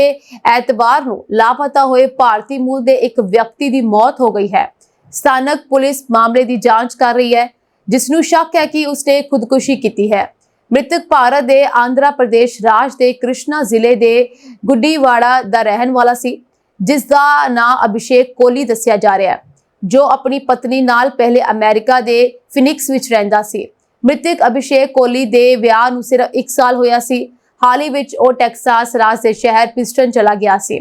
ਐਤਵਾਰ ਨੂੰ ਲਾਪਤਾ ਹੋਏ ਭਾਰਤੀ ਮੂਲ ਦੇ ਇੱਕ ਵਿਅਕਤੀ ਦੀ ਮੌਤ ਹੋ ਗਈ ਹੈ। ਸਥਾਨਕ ਪੁਲਿਸ ਮਾਮਲੇ ਦੀ ਜਾਂਚ ਕਰ ਰਹੀ ਹੈ ਜਿਸ ਨੂੰ ਸ਼ੱਕ ਹੈ ਕਿ ਉਸਨੇ ਖੁਦਕੁਸ਼ੀ ਕੀਤੀ ਹੈ। ਮ੍ਰਿਤਕ ਭਾਰਤ ਦੇ ਆਂਧਰਾ ਪ੍ਰਦੇਸ਼ ਰਾਜ ਦੇ ਕ੍ਰਿਸ਼ਨਾ ਜ਼ਿਲ੍ਹੇ ਦੇ ਗੁੱਡੀਵਾੜਾ ਦਾ ਰਹਿਣ ਵਾਲਾ ਸੀ ਜਿਸ ਦਾ ਨਾਂ ਅਭਿਸ਼ੇਕ ਕੋਹਲੀ ਦੱਸਿਆ ਜਾ ਰਿਹਾ ਹੈ ਜੋ ਆਪਣੀ ਪਤਨੀ ਨਾਲ ਪਹਿਲੇ ਅਮਰੀਕਾ ਦੇ ਫਿਨਿਕਸ ਵਿੱਚ ਰਹਿੰਦਾ ਸੀ। ਮ੍ਰਿਤਕ ਅਭਿਸ਼ੇਕ ਕੋਹਲੀ ਦੇ ਵਿਆਹ ਨੂੰ ਸਿਰਫ 1 ਸਾਲ ਹੋਇਆ ਸੀ। ਹਾਲ ਹੀ ਵਿੱਚ ਉਹ ਟੈਕਸਾਸ ਰਾਜ ਦੇ ਸ਼ਹਿਰ ਪਿਸਟਨ ਚਲਾ ਗਿਆ ਸੀ।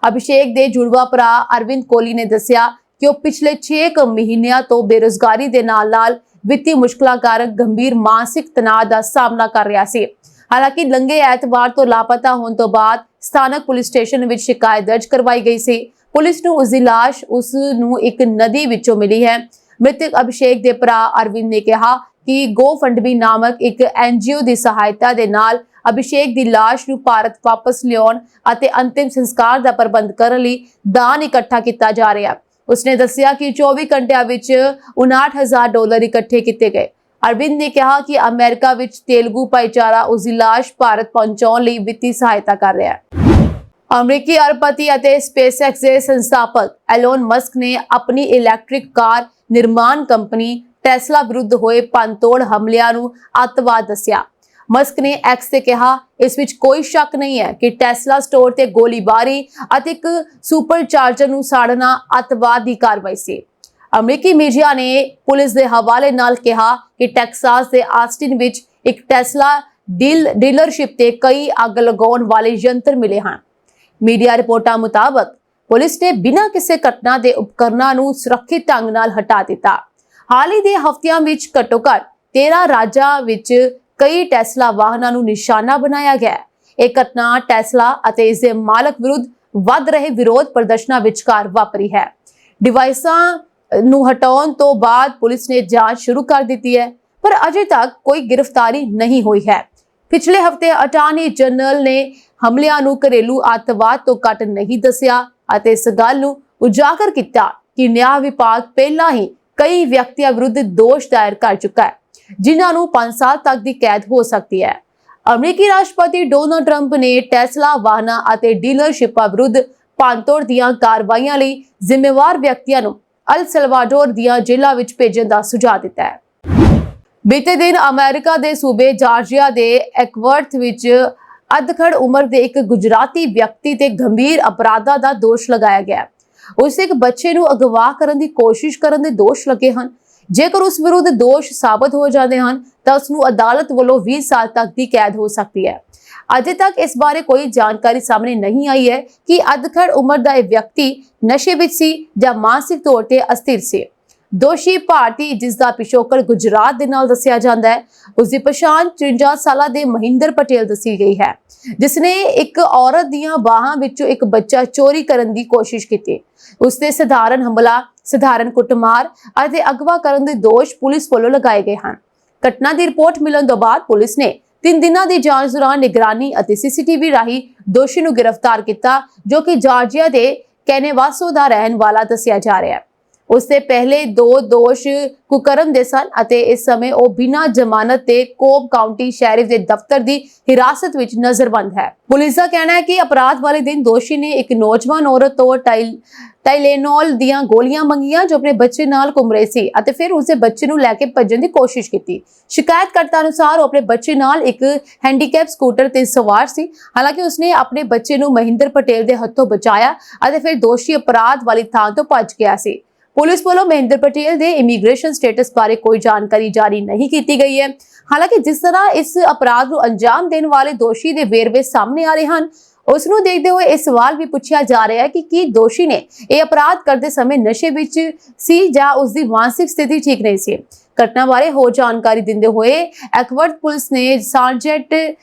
ਅਭਿਸ਼ੇਕ ਦੇ ਜੁੜਵਾ ਭਰਾ ਅਰਵਿੰਦ ਕੋਹਲੀ ਨੇ ਦੱਸਿਆ ਕਿ ਉਹ ਪਿਛਲੇ 6 ਮਹੀਨਿਆਂ ਤੋਂ ਬੇਰੁਜ਼ਗਾਰੀ ਦੇ ਨਾਲ-ਨਾਲ ਵਿੱਤੀ ਮੁਸ਼ਕਲਾਂ ਕਾਰਨ ਗੰਭੀਰ ਮਾਨਸਿਕ ਤਣਾਅ ਦਾ ਸਾਹਮਣਾ ਕਰ ਰਿਹਾ ਸੀ। ਹਾਲਾਂਕਿ ਲੰਘੇ ਐਤਵਾਰ ਤੋਂ ਲਾਪਤਾ ਹੋਣ ਤੋਂ ਬਾਅਦ ਸਥਾਨਕ ਪੁਲਿਸ ਸਟੇਸ਼ਨ ਵਿੱਚ ਸ਼ਿਕਾਇਤ ਦਰਜ ਕਰਵਾਈ ਗਈ ਸੀ। ਪੁਲਿਸ ਨੂੰ ਉਸ ਦੀ ਲਾਸ਼ ਉਸ ਨੂੰ ਇੱਕ ਨਦੀ ਵਿੱਚੋਂ ਮਿਲੀ ਹੈ। ਮ੍ਰਿਤਕ ਅਭਿਸ਼ੇਕ ਦੇ ਭਰਾ ਅਰਵਿੰਦ ਨੇ ਕਿਹਾ ਕਿ GoFundMe ਨਾਮਕ ਇੱਕ NGO ਦੀ ਸਹਾਇਤਾ ਦੇ ਨਾਲ ਅਭਿਸ਼ੇਕ ਦੀ ਲਾਸ਼ ਨੂੰ ਭਾਰਤ ਵਾਪਸ ਲਿਆਉਣ ਅਤੇ ਅੰਤਿਮ ਸੰਸਕਾਰ ਦਾ ਪ੍ਰਬੰਧ ਕਰਨ ਲਈ ਦਾਨ ਇਕੱਠਾ ਕੀਤਾ ਜਾ ਰਿਹਾ ਹੈ। ਉਸਨੇ ਦੱਸਿਆ ਕਿ 24 ਘੰਟਿਆਂ ਵਿੱਚ $59,000 ਇਕੱਠੇ ਕੀਤੇ ਗਏ। ਅਰਵਿੰਦ ਨੇ ਕਿਹਾ ਕਿ ਅਮਰੀਕਾ ਵਿੱਚ ਤੇਲਗੂ ਭਾਈਚਾਰਾ ਉਸ ਦੀ ਲਾਸ਼ ਭਾਰਤ ਪਹੁੰਚਾਉਣ ਲਈ ਵਿੱਤੀ ਸਹਾਇਤਾ ਕਰ ਰਿਹਾ ਹੈ। ਅਮਰੀਕੀ ਅਰਬਪਤੀ ਅਤੇ SpaceX ਦੇ ਸੰਸਥਾਪਕ ਐਲੋਨ ਮਸਕ ਨੇ ਆਪਣੀ ਇਲੈਕਟ੍ਰਿਕ ਕਾਰ ਨਿਰਮਾਣ ਕੰਪਨੀ ਟੈਸਲਾ ਵਿਰੁੱਧ ਹੋਏ ਭੰਨਤੋੜ ਹਮਲਿਆਂ ਨੂੰ ਅੱਤਵਾਦ ਦੱਸਿਆ। ਮਸਕ ਨੇ X ਤੇ ਕਿਹਾ, ਇਸ ਵਿੱਚ ਕੋਈ ਸ਼ੱਕ ਨਹੀਂ ਹੈ ਕਿ ਟੈਸਲਾ ਸਟੋਰ ਤੇ ਗੋਲੀਬਾਰੀ ਅਤੇ ਇੱਕ ਸੁਪਰਚਾਰਜਰ ਨੂੰ ਸਾੜਨਾ ਅੱਤਵਾਦ ਦੀ ਕਾਰਵਾਈ ਸੀ। ਅਮਰੀਕੀ ਮੀਡੀਆ ਨੇ ਪੁਲਿਸ ਦੇ ਹਵਾਲੇ ਨਾਲ ਕਿਹਾ ਕਿ ਟੈਕਸਾਸ ਦੇ ਆਸਟਿਨ ਵਿੱਚ ਇੱਕ ਟੈਸਲਾ ਡੀਲਰਸ਼ਿਪ ਤੇ ਕਈ ਅੱਗ ਲਗਾਉਣ ਵਾਲੇ ਯੰਤਰ ਮਿਲੇ ਹਨ। ਮੀਡੀਆ ਰਿਪੋਰਟਾਂ ਮੁਤਾਬਕ ਪੁਲਿਸ ਨੇ ਬਿਨਾਂ ਕਿਸੇ ਘਟਨਾ ਦੇ ਉਪਕਰਨਾਂ ਨੂੰ ਸੁਰੱਖਿਅਤ ਢੰਗ ਨਾਲ ਹਟਾ ਦਿੱਤਾ। ਹਾਲ ਹੀ ਦੇ ਹਫ਼ਤਿਆਂ ਵਿੱਚ ਘੱਟੋ-ਘੱਟ 13 ਰਾਜਾਂ ਵਿੱਚ ਕਈ ਟੈਸਲਾ ਵਾਹਨਾਂ ਨੂੰ ਨਿਸ਼ਾਨਾ ਬਣਾਇਆ ਗਿਆ ਹੈ। ਇਹ ਘਟਨਾ ਟੈਸਲਾ ਅਤੇ ਇਸ ਦੇ ਮਾਲਕ ਵਿਰੁੱਧ ਵੱਧ ਰਹੇ ਵਿਰੋਧ ਪ੍ਰਦਰਸ਼ਨਾਂ ਵਿਚਕਾਰ ਵਾਪਰੀ ਹੈ। ਡਿਵਾਈਸਾਂ ਨੂੰ ਹਟਾਉਣ ਤੋਂ ਬਾਅਦ ਪੁਲਿਸ ਨੇ ਜਾਂਚ ਸ਼ੁਰੂ ਕਰ ਦਿੱਤੀ ਹੈ ਪਰ ਅਜੇ ਤੱਕ ਕੋਈ ਗ੍ਰਿਫਤਾਰੀ ਨਹੀਂ ਹੋਈ ਹੈ। ਪਿਛਲੇ ਹਫ਼ਤੇ ਅਟਾਰਨੀ ਜਨਰਲ ਨੇ ਹਮਲਿਆਂ ਨੂੰ ਘਰੇਲੂ ਅੱਤਵਾਦ ਤੋਂ ਘੱਟ ਨਹੀਂ ਦੱਸਿਆ ਅਤੇ ਇਸ ਗੱਲ ਨੂੰ ਉਜਾਗਰ ਕੀਤਾ ਕਿ ਨਿਆਂ ਵਿਭਾਗ ਪਹਿਲਾਂ ਹੀ ਕਈ ਵਿਅਕਤੀਆਂ ਵਿਰੁੱਧ ਦੋਸ਼ ਦਾਇਰ ਕਰ ਚੁੱਕਾ ਹੈ ਜਿਨ੍ਹਾਂ ਨੂੰ 5 ਸਾਲ ਤੱਕ ਦੀ ਕੈਦ ਹੋ ਸਕਦੀ ਹੈ। ਅਮਰੀਕੀ ਰਾਸ਼ਟਰਪਤੀ ਡੋਨਾਲਡ ਟਰੰਪ ਨੇ ਟੈਸਲਾ ਵਾਹਨਾਂ ਅਤੇ ਡੀਲਰਸ਼ਿਪਾਂ ਵਿਰੁੱਧ ਭੰਨਤੋੜ ਦੀਆਂ ਕਾਰਵਾਈਆਂ ਲਈ ਜ਼ਿੰਮੇਵਾਰ ਵਿਅਕਤੀਆਂ ਨੂੰ ਅਲ ਸਲਵਾਡੋਰ ਦੀਆਂ ਜੇਲ੍ਹਾਂ ਵਿੱਚ ਭੇਜਣ ਦਾ ਸੁਝਾਅ ਦਿੱਤਾ ਹੈ। ਬੀਤੇ ਦਿਨ ਅਮਰੀਕਾ ਦੇ ਸੂਬੇ ਜਾਰਜੀਆ ਦੇ ਐਕਵਰਥ ਵਿੱਚ ਅਧਖੜ ਉਮਰ ਦੇ ਇੱਕ ਗੁਜਰਾਤੀ ਵਿਅਕਤੀ ਤੇ ਗੰਭੀਰ ਅਪਰਾਧਾਂ ਦਾ ਦੋਸ਼ ਲਗਾਇਆ ਗਿਆ। ਉਸ ਇੱਕ ਬੱਚੇ ਨੂੰ ਅਗਵਾ ਕਰਨ ਦੀ ਕੋਸ਼ਿਸ਼ ਕਰਨ ਦੇ ਦੋਸ਼ ਲੱਗੇ ਹਨ। ਜੇਕਰ ਉਸ ਵਿਰੁੱਧ ਦੋਸ਼ ਸਾਬਤ ਹੋ ਜਾਂਦੇ ਹਨ ਤਾਂ ਉਸ ਨੂੰ ਅਦਾਲਤ ਵੱਲੋਂ 20 ਸਾਲ ਤੱਕ ਦੀ ਕੈਦ ਹੋ ਸਕਦੀ ਹੈ। ਅਜੇ ਤੱਕ ਇਸ ਬਾਰੇ ਕੋਈ ਜਾਣਕਾਰੀ ਸਾਹਮਣੇ ਨਹੀਂ ਆਈ ਹੈ ਕਿ ਅਧਖੜ ਉਮਰ ਦਾ ਇਹ ਵਿਅਕਤੀ ਨਸ਼ੇ ਵਿੱਚ ਸੀ ਜਾਂ ਮਾਨਸਿਕ ਤੌਰ ਤੇ ਅਸਥਿਰ ਸੀ। ਦੋਸ਼ੀ ਭਾਰਤੀ ਜਿਸ ਦਾ ਪਿਛੋਕੜ ਗੁਜਰਾਤ ਦੇ ਨਾਲ ਦੱਸਿਆ ਜਾਂਦਾ ਹੈ। ਉਸ ਦੀ ਪਛਾਣ 53 ਸਾਲਾਂ ਦੇ ਮਹਿੰਦਰ ਪਟੇਲ ਦੱਸੀ ਗਈ ਹੈ ਜਿਸ ਨੇ ਇੱਕ ਔਰਤ ਦੀਆਂ ਬਾਹਾਂ ਵਿੱਚੋਂ ਇੱਕ ਬੱਚਾ ਚੋਰੀ ਕਰਨ ਦੀ ਕੋਸ਼ਿਸ਼ ਕੀਤੀ। ਉਸ ਤੇ ਸਧਾਰਨ ਹਮਲਾ, ਸਧਾਰਨ ਕੁੱਟਮਾਰ ਅਤੇ ਅਗਵਾ ਕਰਨ ਦੇ ਦੋਸ਼ ਪੁਲਿਸ ਵੱਲੋਂ ਲਗਾਏ ਗਏ ਹਨ। ਘਟਨਾ ਦੀ ਰਿਪੋਰਟ ਮਿਲਣ ਤੋਂ ਬਾਅਦ ਪੁਲਿਸ ਨੇ 3 ਦਿਨਾਂ ਦੀ ਜਾਂਚ ਦੌਰਾਨ ਨਿਗਰਾਨੀ ਅਤੇ CCTV ਰਾਹੀਂ ਦੋਸ਼ੀ ਨੂੰ ਗ੍ਰਿਫਤਾਰ ਕੀਤਾ ਜੋ ਕਿ ਜਾਰਜੀਆ ਦੇ ਕੈਨੇਵਾਸੋ ਦਾ ਰਹਿਣ ਵਾਲਾ ਦੱਸਿਆ ਜਾ ਰਿਹਾ ਹੈ। ਉਸ ਦੇ ਪਹਿਲੇ 2 ਦੋਸ਼ ਕੁਕਰਮ ਦੇ ਸਨ ਅਤੇ ਇਸ ਸਮੇਂ ਉਹ ਬਿਨਾਂ ਜ਼ਮਾਨਤ ਤੇ ਕੋਬ ਕਾਉਂਟੀ ਸ਼ੈਰਿਫ ਦੇ ਦਫ਼ਤਰ ਦੀ ਹਿਰਾਸਤ ਵਿੱਚ ਨਜ਼ਰਬੰਦ ਹੈ। ਪੁਲਿਸ ਦਾ ਕਹਿਣਾ ਹੈ ਕਿ ਅਪਰਾਧ ਵਾਲੇ ਦਿਨ ਦੋਸ਼ੀ ਨੇ ਇੱਕ ਨੌਜਵਾਨ ਔਰਤ ਤੋਂ ਟਾਈਲੇਨੋਲ ਦੀਆਂ ਗੋਲੀਆਂ ਮੰਗੀਆਂ ਜੋ ਆਪਣੇ ਬੱਚੇ ਨਾਲ ਘੁੰਮ ਰਹੀ ਸੀ ਅਤੇ ਫਿਰ ਉਸਦੇ ਬੱਚੇ ਨੂੰ ਲੈ ਕੇ ਭੱਜਣ ਦੀ ਕੋਸ਼ਿਸ਼ ਕੀਤੀ। ਸ਼ਿਕਾਇਤਕਰਤਾ ਅਨੁਸਾਰ ਉਹ ਆਪਣੇ ਬੱਚੇ ਨਾਲ ਇੱਕ ਹੈਂਡੀਕੈਪ ਸਕੂਟਰ ਤੇ ਸਵਾਰ ਸੀ। ਹਾਲਾਂਕਿ ਉਸਨੇ ਆਪਣੇ ਬੱਚੇ ਨੂੰ ਮਹਿੰਦਰ ਪਟੇਲ ਦੇ ਹੱਥੋਂ ਬਚਾਇਆ ਅਤੇ ਫਿਰ ਦੋਸ਼ੀ ਅਪਰਾਧ ਵਾਲੀ ਥਾਂ ਤੋਂ ਭੱਜ ਗਿਆ ਸੀ। ਪੁਲਿਸ ਵੱਲੋਂ ਮਹਿੰਦਰ ਪਟੇਲ ਦੇ ਇਮੀਗ੍ਰੇਸ਼ਨ ਸਟੇਟਸ ਬਾਰੇ ਕੋਈ ਜਾਣਕਾਰੀ ਜਾਰੀ ਨਹੀਂ ਕੀਤੀ ਗਈ ਹੈ। ਹਾਲਾਂਕਿ ਜਿਸ ਤਰ੍ਹਾਂ ਇਸ ਅਪਰਾਧ ਨੂੰ ਅੰਜਾਮ ਦੇਣ ਵਾਲੇ ਦੋਸ਼ੀ ਦੇ ਵੇਰਵੇ ਸਾਹਮਣੇ ਆ ਰਹੇ ਹਨ ਉਸ ਨੂੰ ਦੇਖਦੇ ਹੋਏ ਇਹ ਸਵਾਲ ਵੀ ਪੁੱਛਿਆ ਜਾ ਰਿਹਾ ਹੈ ਕਿ ਕੀ ਦੋਸ਼ੀ ਨੇ ਇਹ ਅਪਰਾਧ ਕਰਦੇ ਸਮੇਂ ਨਸ਼ੇ ਵਿੱਚ ਸੀ ਜਾਂ ਉਸ ਦੀ ਮਾਨਸਿਕ ਸਥਿਤੀ ਠੀਕ ਨਹੀਂ ਸੀ। ਘਟਨਾ ਬਾਰੇ ਹੋਰ ਜਾਣਕਾਰੀ ਦਿੰਦੇ ਹੋਏ ਐਕਵਰਥ ਪੁਲਿਸ ਨੇ ਸਾਰਜੈਂਟ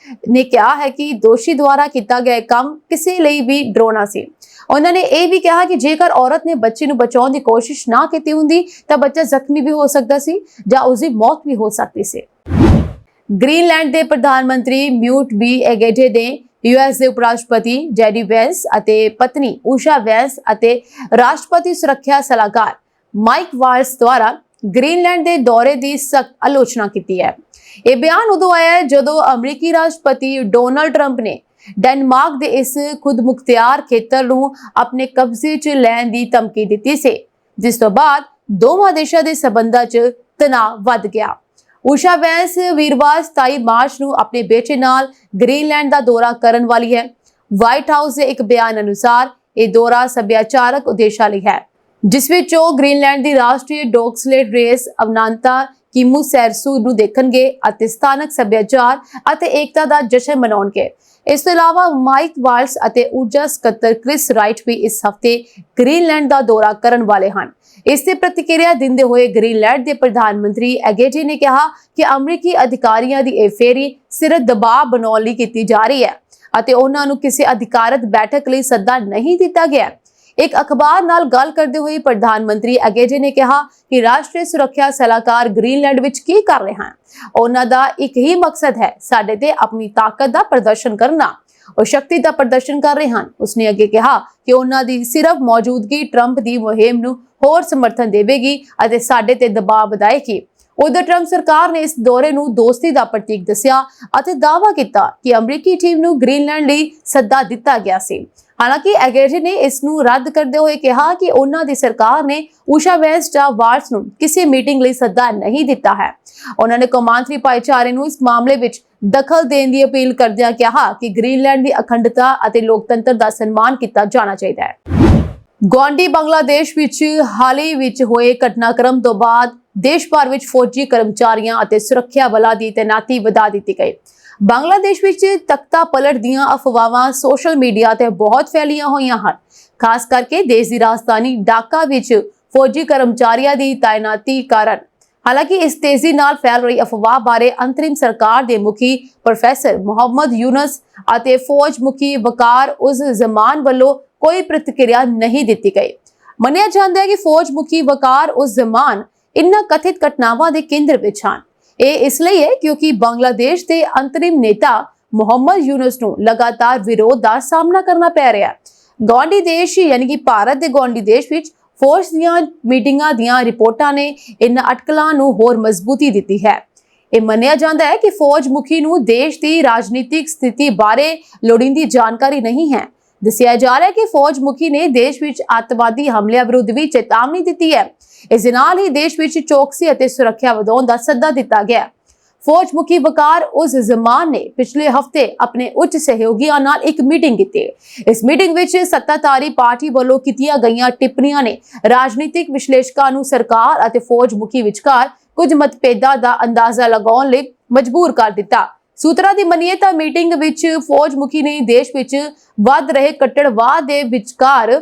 ਨੇ ਕਿਹਾ ਹੈ ਕਿ ਦੋਸ਼ੀ ਦੁਆਰਾ ਕੀਤਾ ਗਿਆ ਕੰਮ ਕਿਸੇ ਲਈ ਵੀ ਡਰਾਉਣਾ ਸੀ। ਉਹਨਾਂ ਨੇ ਇਹ ਵੀ ਕਿਹਾ ਕਿ ਜੇਕਰ ਔਰਤ ਨੇ ਬੱਚੇ ਨੂੰ ਬਚਾਉਣ ਦੀ ਕੋਸ਼ਿਸ਼ ਨਾ ਕੀਤੀ ਹੁੰਦੀ ਤਾਂ ਬੱਚਾ ਜ਼ਖਮੀ ਵੀ ਹੋ ਸਕਦਾ ਸੀ ਜਾਂ ਉਸ ਦੀ ਮੌਤ ਵੀ ਹੋ ਸਕਦੀ ਸੀ। ਗ੍ਰੀਨਲੈਂਡ ਦੇ ਪ੍ਰਧਾਨ ਮੰਤਰੀ ਮਿਊਟ ਬੀ ਐਗੇਟੇ ਨੇ ਯੂਐਸ ਦੇ ਉਪ ਰਾਸ਼ਟਰਪਤੀ ਜੈਡੀ ਵੈਂਸ ਅਤੇ ਪਤਨੀ ਊਸ਼ਾ ਵੈਂਸ ਅਤੇ ਰਾਸ਼ਟਰਪਤੀ ਸੁਰੱਖਿਆ ਸਲਾਹਕਾਰ ਮਾਈਕ ਵਾਲਸ ਦੁਆਰਾ ਗ੍ਰੀਨਲੈਂਡ ਦੇ ਦੌਰੇ ਦੀ ਸਖਤ ਆਲੋਚਨਾ ਕੀਤੀ ਹੈ। ਇਹ ਬਿਆਨ ਉਦੋਂ ਆਇਆ ਹੈ ਜਦੋਂ ਅਮਰੀਕੀ ਰਾਸ਼ਟਰਪਤੀ ਡੋਨਾਲਡ ਟਰੰਪ ਨੇ ਡੈਨਮਾਰਕ ਦੇ ਇਸ ਖੁਦਮੁਖਤਿਆਰ ਖੇਤਰ ਨੂੰ ਆਪਣੇ ਕਬਜ਼ੇ 'ਚ ਲੈਣ ਦੀ ਧਮਕੀ ਦਿੱਤੀ ਸੀ, ਜਿਸ ਤੋਂ ਬਾਅਦ ਦੋਵਾਂ ਦੇਸ਼ਾਂ ਦੇ ਸਬੰਧਾਂ 'ਚ ਤਣਾਅ ਵੱਧ ਗਿਆ। ਊਸ਼ਾ ਵੈਂਸ ਵੀਰਵਾਰ 27 ਮਾਰਚ ਨੂੰ ਆਪਣੇ ਬੇਟੇ ਨਾਲ ਗ੍ਰੀਨਲੈਂਡ ਦਾ ਦੌਰਾ ਕਰਨ ਵਾਲੀ ਹੈ। ਵਾਈਟ ਹਾਊਸ ਦੇ ਇੱਕ ਬਿਆਨ ਅਨੁਸਾਰ ਇਹ ਦੌਰਾ ਸੱਭਿਆਚਾਰਕ ਉਦੇਸ਼ਾਂ ਲਈ ਹੈ, ਜਿਸ ਵਿੱਚ ਉਹ ਗ੍ਰੀਨਲੈਂਡ ਦੀ ਰਾਸ਼ਟਰੀ ਡੌਗ ਸਲੇਡ ਰੇਸ ਅਵਨਾਂਤਾ ਕੀਮੂ ਸੈਰਸੂ ਨੂੰ ਦੇਖਣਗੇ ਅਤੇ ਸਥਾਨਕ ਸੱਭਿਆਚਾਰ ਅਤੇ ਏਕਤਾ ਦਾ ਜਸ਼ਨ ਮਨਾਉਣਗੇ। ਇਸ ਤੋਂ ਇਲਾਵਾ ਮਾਈਕ ਵਾਲਸ ਅਤੇ ਊਰਜਾ ਸਕੱਤਰ ਕ੍ਰਿਸ ਰਾਈਟ ਵੀ ਇਸ ਹਫਤੇ ਗ੍ਰੀਨਲੈਂਡ ਦਾ ਦੌਰਾ ਕਰਨ ਵਾਲੇ ਹਨ। ਇਸ ਤੇ ਪ੍ਰਤੀਕਿਰਿਆ ਦਿੰਦੇ ਹੋਏ ਗ੍ਰੀਨਲੈਂਡ ਦੇ ਪ੍ਰਧਾਨ ਮੰਤਰੀ ਐਗੇਟੇ ਨੇ ਕਿਹਾ ਕਿ ਅਮਰੀਕੀ ਅਧਿਕਾਰੀਆਂ ਦੀ ਇਹ ਫੇਰੀ ਸਿਰਫ ਦਬਾਅ ਬਣਾਉਣ ਲਈ ਕੀਤੀ ਜਾ ਰਹੀ ਹੈ ਅਤੇ ਉਹਨਾਂ ਨੂੰ ਕਿਸੇ ਅਧਿਕਾਰਤ ਬੈਠਕ ਲਈ ਸੱਦਾ ਨਹੀਂ ਦਿੱਤਾ ਗਿਆ। ਇੱਕ ਅਖਬਾਰ ਨਾਲ ਗੱਲ ਕਰਦੇ ਹੋਏ ਪ੍ਰਧਾਨ ਮੰਤਰੀ ਐਗੇਟੇ ਨੇ ਕਿਹਾ ਕਿ ਰਾਸ਼ਟਰੀ ਸੁਰੱਖਿਆ ਸਲਾਹਕਾਰ ਗ੍ਰੀਨਲੈਂਡ ਵਿੱਚ ਕੀ ਕਰ ਰਹੇ ਹਨ। ਉਹਨਾਂ ਦਾ ਇੱਕ ਹੀ ਮਕਸਦ ਹੈ, ਸਾਡੇ ਤੇ ਆਪਣੀ ਤਾਕਤ ਦਾ ਪ੍ਰਦਰਸ਼ਨ ਕਰਨਾ। ਉਹ ਸ਼ਕਤੀ ਦਾ ਪ੍ਰਦਰਸ਼ਨ ਕਰ ਰਹੇ ਹਨ। ਉਸਨੇ ਅੱਗੇ ਕਿਹਾ ਕਿ ਉਹਨਾਂ ਦੀ ਸਿਰਫ ਮੌਜੂਦਗੀ ਟਰੰਪ ਦੀ ਮੁਹਿੰਮ ਨੂੰ ਹੋਰ ਸਮਰਥਨ ਦੇਵੇਗੀ ਅਤੇ ਸਾਡੇ ਤੇ ਦਬਾਅ ਵਧਾਏਗੀ। ਉਧਰ ਟਰੰਪ ਸਰਕਾਰ ਨੇ ਇਸ ਦੌਰੇ ਨੂੰ ਦੋਸਤੀ ਦਾ ਪ੍ਰਤੀਕ ਦੱਸਿਆ ਅਤੇ ਦਾਅਵਾ ਕੀਤਾ ਕਿ ਅਮਰੀਕੀ ਟੀਮ ਨੂੰ ਗ੍ਰੀਨਲੈਂਡ ਲਈ ਸੱਦਾ ਦਿੱਤਾ ਗਿਆ ਸੀ। ਹਾਲਾਂਕਿ ਐਗੇਟੇ ਨੇ ਇਸ ਨੂੰ ਰੱਦ ਕਰਦੇ ਹੋਏ ਕਿਹਾ ਕਿ ਉਹਨਾਂ ਦੀ ਸਰਕਾਰ ਨੇ ਊਸ਼ਾ ਵੈਂਸ ਜਾਂ ਵਾਲਸ ਨੂੰ ਕਿਸੇ ਮੀਟਿੰਗ ਲਈ ਸੱਦਾ ਨਹੀਂ ਦਿੱਤਾ ਹੈ। ਉਹਨਾਂ ਨੇ ਕੌਮਾਂਤਰੀ ਭਾਈਚਾਰੇ ਨੂੰ ਇਸ ਮਾਮਲੇ ਵਿੱਚ ਦਖਲ ਦੇਣ ਦੀ ਅਪੀਲ ਕਰਦਿਆਂ ਕਿਹਾ ਕਿ ਗ੍ਰੀਨਲੈਂਡ ਦੀ ਅਖੰਡਤਾ ਅਤੇ ਲੋਕਤੰਤਰ ਦਾ ਸਨਮਾਨ ਕੀਤਾ ਜਾਣਾ ਚਾਹੀਦਾ ਹੈ। ਗੁਆਂਢੀ ਬੰਗਲਾਦੇਸ਼ ਵਿੱਚ ਹਾਲ ਹੀ ਵਿੱਚ ਹੋਏ ਘਟਨਾਕ੍ਰਮ ਤੋਂ ਬਾਅਦ ਦੇਸ਼ ਭਰ ਵਿੱਚ ਫੌਜੀ ਕਰਮਚਾਰੀਆਂ ਅਤੇ ਸੁਰੱਖਿਆ ਬਲਾਂ ਦੀ ਤੈਨਾਤੀ ਵਧਾ ਦਿੱਤੀ ਗਈ। ਬੰਗਲਾਦੇਸ਼ ਵਿੱਚ ਤਖਤਾ ਪਲਟ ਦੀਆਂ ਅਫਵਾਹਾਂ ਸੋਸ਼ਲ ਮੀਡੀਆ ਤੇ ਬਹੁਤ ਫੈਲੀਆਂ ਹੋਈਆਂ ਹਨ। ਖਾਸ ਕਰਕੇ ਦੇਸ਼ ਦੀ ਰਾਜਧਾਨੀ ਢਾਕਾ ਵਿੱਚ ਫੌਜੀ ਕਰਮਚਾਰੀਆਂ ਦੀ ਤਾਇਨਾਤੀ ਕਾਰਨ। ਹਾਲਾਂਕਿ ਇਸ ਤੇਜ਼ੀ ਨਾਲ ਫੈਲ ਰਹੀ ਅਫਵਾਹ ਬਾਰੇ ਅੰਤਰਿਮ ਸਰਕਾਰ ਦੇ ਮੁਖੀ ਪ੍ਰੋਫੈਸਰ ਮੁਹੰਮਦ ਯੂਨਸ ਅਤੇ ਫੌਜ ਮੁਖੀ ਵਕਾਰ ਉਜ਼ ਜ਼ਮਾਨ ਵੱਲੋਂ ਕੋਈ ਪ੍ਰਤੀਕਿਰਿਆ ਨਹੀਂ ਦਿੱਤੀ ਗਈ। ਮੰਨਿਆ ਜਾਂਦਾ ਹੈ ਕਿ ਫੌਜ ਮੁਖੀ ਵਕਾਰ ਉਜ਼ ਜ਼ਮਾਨ ਇਨ੍ਹਾਂ ਕਥਿਤ ਘਟਨਾਵਾਂ ਦੇ ਕੇਂਦਰ ਵਿੱਚ ਹਨ। ਇਹ ਇਸ ਲਈ ਹੈ ਕਿਉਂਕਿ ਬੰਗਲਾਦੇਸ਼ ਦੇ ਅੰਤਰਿਮ ਨੇਤਾ ਮੁਹੰਮਦ ਯੂਨਸ ਨੂੰ ਲਗਾਤਾਰ ਵਿਰੋਧ ਦਾ ਸਾਹਮਣਾ ਕਰਨਾ ਪੈ ਰਿਹਾ ਹੈ। ਗੁਆਂਢੀ ਦੇਸ਼ ਯਾਨੀ ਕਿ ਭਾਰਤ ਦੇ ਗੁਆਂਢੀ ਦੇਸ਼ ਵਿੱਚ ਫੌਜ ਦੀਆਂ ਮੀਟਿੰਗਾਂ ਦੀਆਂ ਰਿਪੋਰਟਾਂ ਨੇ ਇਨ੍ਹਾਂ ਅਟਕਲਾਂ ਨੂੰ ਹੋਰ ਮਜ਼ਬੂਤੀ ਦਿੱਤੀ ਹੈ। ਇਹ ਮੰਨਿਆ ਜਾਂਦਾ ਹੈ ਕਿ ਫੌਜ ਮੁਖੀ ਨੂੰ ਦੇਸ਼ ਦੀ ਰਾਜਨੀਤਿਕ ਸਥਿਤੀ ਬਾਰੇ ਲੋੜੀਂਦੀ ਜਾਣਕਾਰੀ ਨਹੀਂ ਹੈ। ਦੱਸਿਆ ਜਾ ਰਿਹਾ ਹੈ ਕਿ ਫੌਜ ਮੁਖੀ ਨੇ ਦੇਸ਼ ਵਿੱਚ ਅੱਤਵਾਦੀ ਹਮਲਿਆਂ ਵਿਰੁੱਧ ਵੀ ਚੇਤਾਵਨੀ ਦਿੱਤੀ ਹੈ। ਇਸ ਦੇ ਨਾਲ ਹੀ ਦੇਸ਼ ਵਿੱਚ ਚੌਕਸੀ ਅਤੇ ਸੁਰੱਖਿਆ ਵਧਾਉਣ ਦਾ ਸੱਦਾ ਦਿੱਤਾ ਗਿਆ। ਫੌਜ ਮੁਖੀ ਵਕਾਰ ਉਜ਼ ਜ਼ਮਾਨ ਨੇ ਪਿਛਲੇ ਹਫਤੇ ਆਪਣੇ ਉੱਚ ਸਹਿਯੋਗੀਆਂ ਨਾਲ ਇੱਕ ਮੀਟਿੰਗ ਕੀਤੀ। ਇਸ ਮੀਟਿੰਗ ਵਿੱਚ ਸੱਤਾਧਾਰੀ ਪਾਰਟੀ ਵੱਲੋਂ ਕੀਤੀਆਂ ਗਈਆਂ ਟਿੱਪਣੀਆਂ ਨੇ ਰਾਜਨੀਤਿਕ ਵਿਸ਼ਲੇਸ਼ਕਾਂ ਨੂੰ ਸਰਕਾਰ ਅਤੇ ਫੌਜ ਮੁਖੀ ਵਿਚਕਾਰ ਕੁਝ ਮਤਭੇਦਾਂ ਦਾ ਅੰਦਾਜ਼ਾ ਲਗਾਉਣ ਲਈ ਮਜਬੂਰ ਕਰ ਦਿੱਤਾ। ਸੂਤਰਾਂ ਦੀ ਮੰਨੀਏ ਤਾਂ ਮੀਟਿੰਗ ਵਿੱਚ ਫੌਜ ਮੁਖੀ ਨੇ ਦੇਸ਼ ਵਿੱਚ ਵੱਧ ਰਹੇ ਕੱਟੜਵਾਦ ਦੇ ਵਿਚਕਾਰ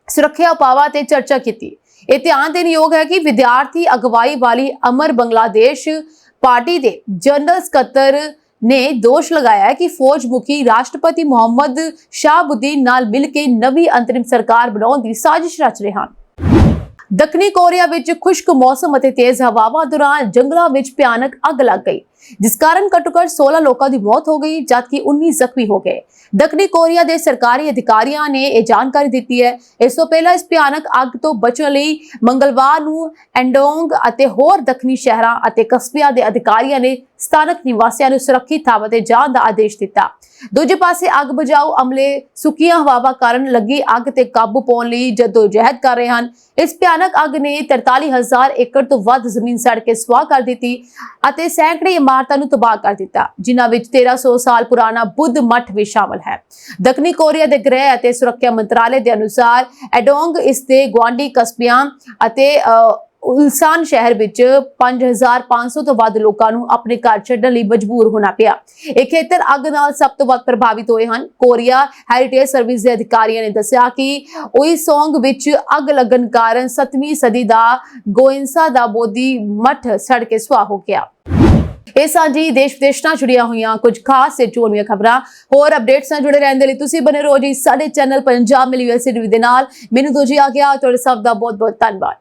ਸੁਰੱਖਿਆ ਉਪਾਵਾਂ ਤੇ ਚਰਚਾ ਕੀਤੀ। ਇਹ ਧਿਆਨ ਦੇਣ ਯੋਗ ਹੈ ਕਿ ਵਿਦਿਆਰਥੀ ਅਗਵਾਈ ਵਾਲੀ ਅਮਰ ਬੰਗਲਾਦੇਸ਼ ਪਾਰਟੀ ਦੇ ਜਨਰਲ ਸਕੱਤਰ ਨੇ ਦੋਸ਼ ਲਗਾਇਆ ਹੈ ਕਿ ਫੌਜ ਮੁਖੀ ਰਾਸ਼ਟਰਪਤੀ ਮੁਹੰਮਦ ਸ਼ਾਹਬੁਦੀਨ ਨਾਲ ਮਿਲ ਕੇ ਨਵੀਂ ਅੰਤਰਿਮ ਸਰਕਾਰ ਬਣਾਉਣ ਦੀ ਸਾਜ਼ਿਸ਼ ਰਚ ਰਹੇ ਹਨ। ਦੱਖਣੀ ਕੋਰੀਆ ਵਿੱਚ ਖੁਸ਼ਕ ਮੌਸਮ ਅਤੇ ਤੇਜ਼ ਹਵਾਵਾਂ ਦੌਰਾਨ ਜੰਗਲਾਂ ਵਿੱਚ ਭਿਆਨਕ ਅੱਗ ਲੱਗ ਗਈ, ਜਿਸ ਕਾਰਨ ਘੱਟੋ-ਘੱਟ 16 ਲੋਕਾਂ ਦੀ ਮੌਤ ਹੋ ਗਈ ਜਦਕਿ 19 ਜ਼ਖਮੀ ਹੋ ਗਏ। ਦੱਖਣੀ ਕੋਰੀਆ ਦੇ ਸਰਕਾਰੀ ਅਧਿਕਾਰੀਆਂ ਨੇ ਇਹ ਜਾਣਕਾਰੀ ਦਿੱਤੀ ਹੈ। ਇਸ ਤੋਂ ਪਹਿਲਾਂ ਇਸ ਭਿਆਨਕ ਅੱਗ ਤੋਂ ਬਚਣ ਲਈ ਮੰਗਲਵਾਰ ਨੂੰ ਐਂਡੋਂਗ ਅਤੇ ਹੋਰ ਦੱਖਣੀ ਸ਼ਹਿਰਾਂ ਅਤੇ ਕਸਬਿਆਂ ਦੇ ਅਧਿਕਾਰੀਆਂ ਨੇ ਸਥਾਨਕ ਨਿਵਾਸੀਆਂ ਨੂੰ ਸੁਰੱਖਿਅਤ ਥਾਵਾਂ ਤੇ ਜਾਣ ਦਾ ਆਦੇਸ਼ ਦਿੱਤਾ। ਦੂਜੇ ਪਾਸੇ ਅੱਗ ਬੁਝਾਊ ਅਮਲੇ ਸੁੱਕੀਆਂ ਹਵਾਵਾਂ ਕਾਰਨ ਲੱਗੀ ਅੱਗ ਤੇ ਕਾਬੂ ਪਾਉਣ ਲਈ ਜਦੋਜਹਿਦ ਕਰ ਰਹੇ ਹਨ। ਇਸ ਭਿਆਨਕ ਅੱਗ ਨੇ 43,000 ਏਕੜ ਤੋਂ ਵੱਧ ਜ਼ਮੀਨ ਸੜ ਕੇ ਸੁਆਹ ਕਰ ਦਿੱਤੀ ਅਤੇ ਸੈਂਕੜੇ ਇਮਾਰਤਾਂ ਨੂੰ ਤਬਾਹ ਕਰ ਦਿੱਤਾ, ਜਿਨ੍ਹਾਂ ਵਿੱਚ 1300 ਸਾਲ ਪੁਰਾਣਾ ਬੁੱਧ ਮੱਠ ਵੀ ਸ਼ਾਮਲ ਹੈ। ਦੱਖਣੀ ਕੋਰੀਆ ਦੇ ਗ੍ਰਹਿ ਅਤੇ ਸੁਰੱਖਿਆ ਮੰਤਰਾਲੇ ਦੇ ਅਨੁਸਾਰ ਐਡੋਂਗ ਇਸ ਦੇ ਗੁਆਂਢੀ ਕਸਬਿਆਂ ਅਤੇ ਉਲਸਾਨ ਸ਼ਹਿਰ ਵਿੱਚ 5,500 ਤੋਂ ਵੱਧ ਲੋਕਾਂ ਨੂੰ ਆਪਣੇ ਘਰ ਛੱਡਣ ਲਈ ਮਜਬੂਰ ਹੋਣਾ ਪਿਆ। ਇਹ ਖੇਤਰ ਅੱਗ ਨਾਲ ਸਭ ਤੋਂ ਵੱਧ ਪ੍ਰਭਾਵਿਤ ਹੋਏ ਹਨ। ਕੋਰੀਆ ਹੈਰੀਟੇਜ ਸਰਵਿਸ ਦੇ ਅਧਿਕਾਰੀਆਂ ਨੇ ਦੱਸਿਆ ਕਿ ਉਈਸੋਂਗ ਵਿੱਚ ਅੱਗ ਲੱਗਣ ਕਾਰਨ 7ਵੀਂ ਸਦੀ ਦਾ ਗੋਇੰਸਾ ਦਾ ਬੋਧੀ ਮੱਠ ਸੜ ਕੇ ਸੁਆਹ ਹੋ ਗਿਆ। ਇਹ ਸਾਂਝੀ ਦੇਸ਼ ਵਿਦੇਸ਼ ਨਾਲ ਜੁੜੀਆਂ ਹੋਈਆਂ ਕੁਝ ਖਾਸ ਤੇ ਚੋਣਵੀਆਂ ਖਬਰਾਂ ਹੋਰ ਅਪਡੇਟਸ ਨਾਲ ਜੁੜੇ ਰਹਿਣ ਦੇ ਲਈ ਤੁਸੀਂ ਬਨੇ ਰਹੋ ਜੀ ਸਾਡੇ ਚੈਨਲ ਪੰਜਾਬ ਮਿਲੀ ਯੂਐਸਏ ਦੇ ਨਾਲ। ਮੈਨੂੰ ਦੋਜੀ ਆ ਗਿਆ ਤੁਹਾਡੇ ਸਭ ਦਾ ਬਹੁਤ ਬਹੁਤ ਧੰਨਵਾਦ।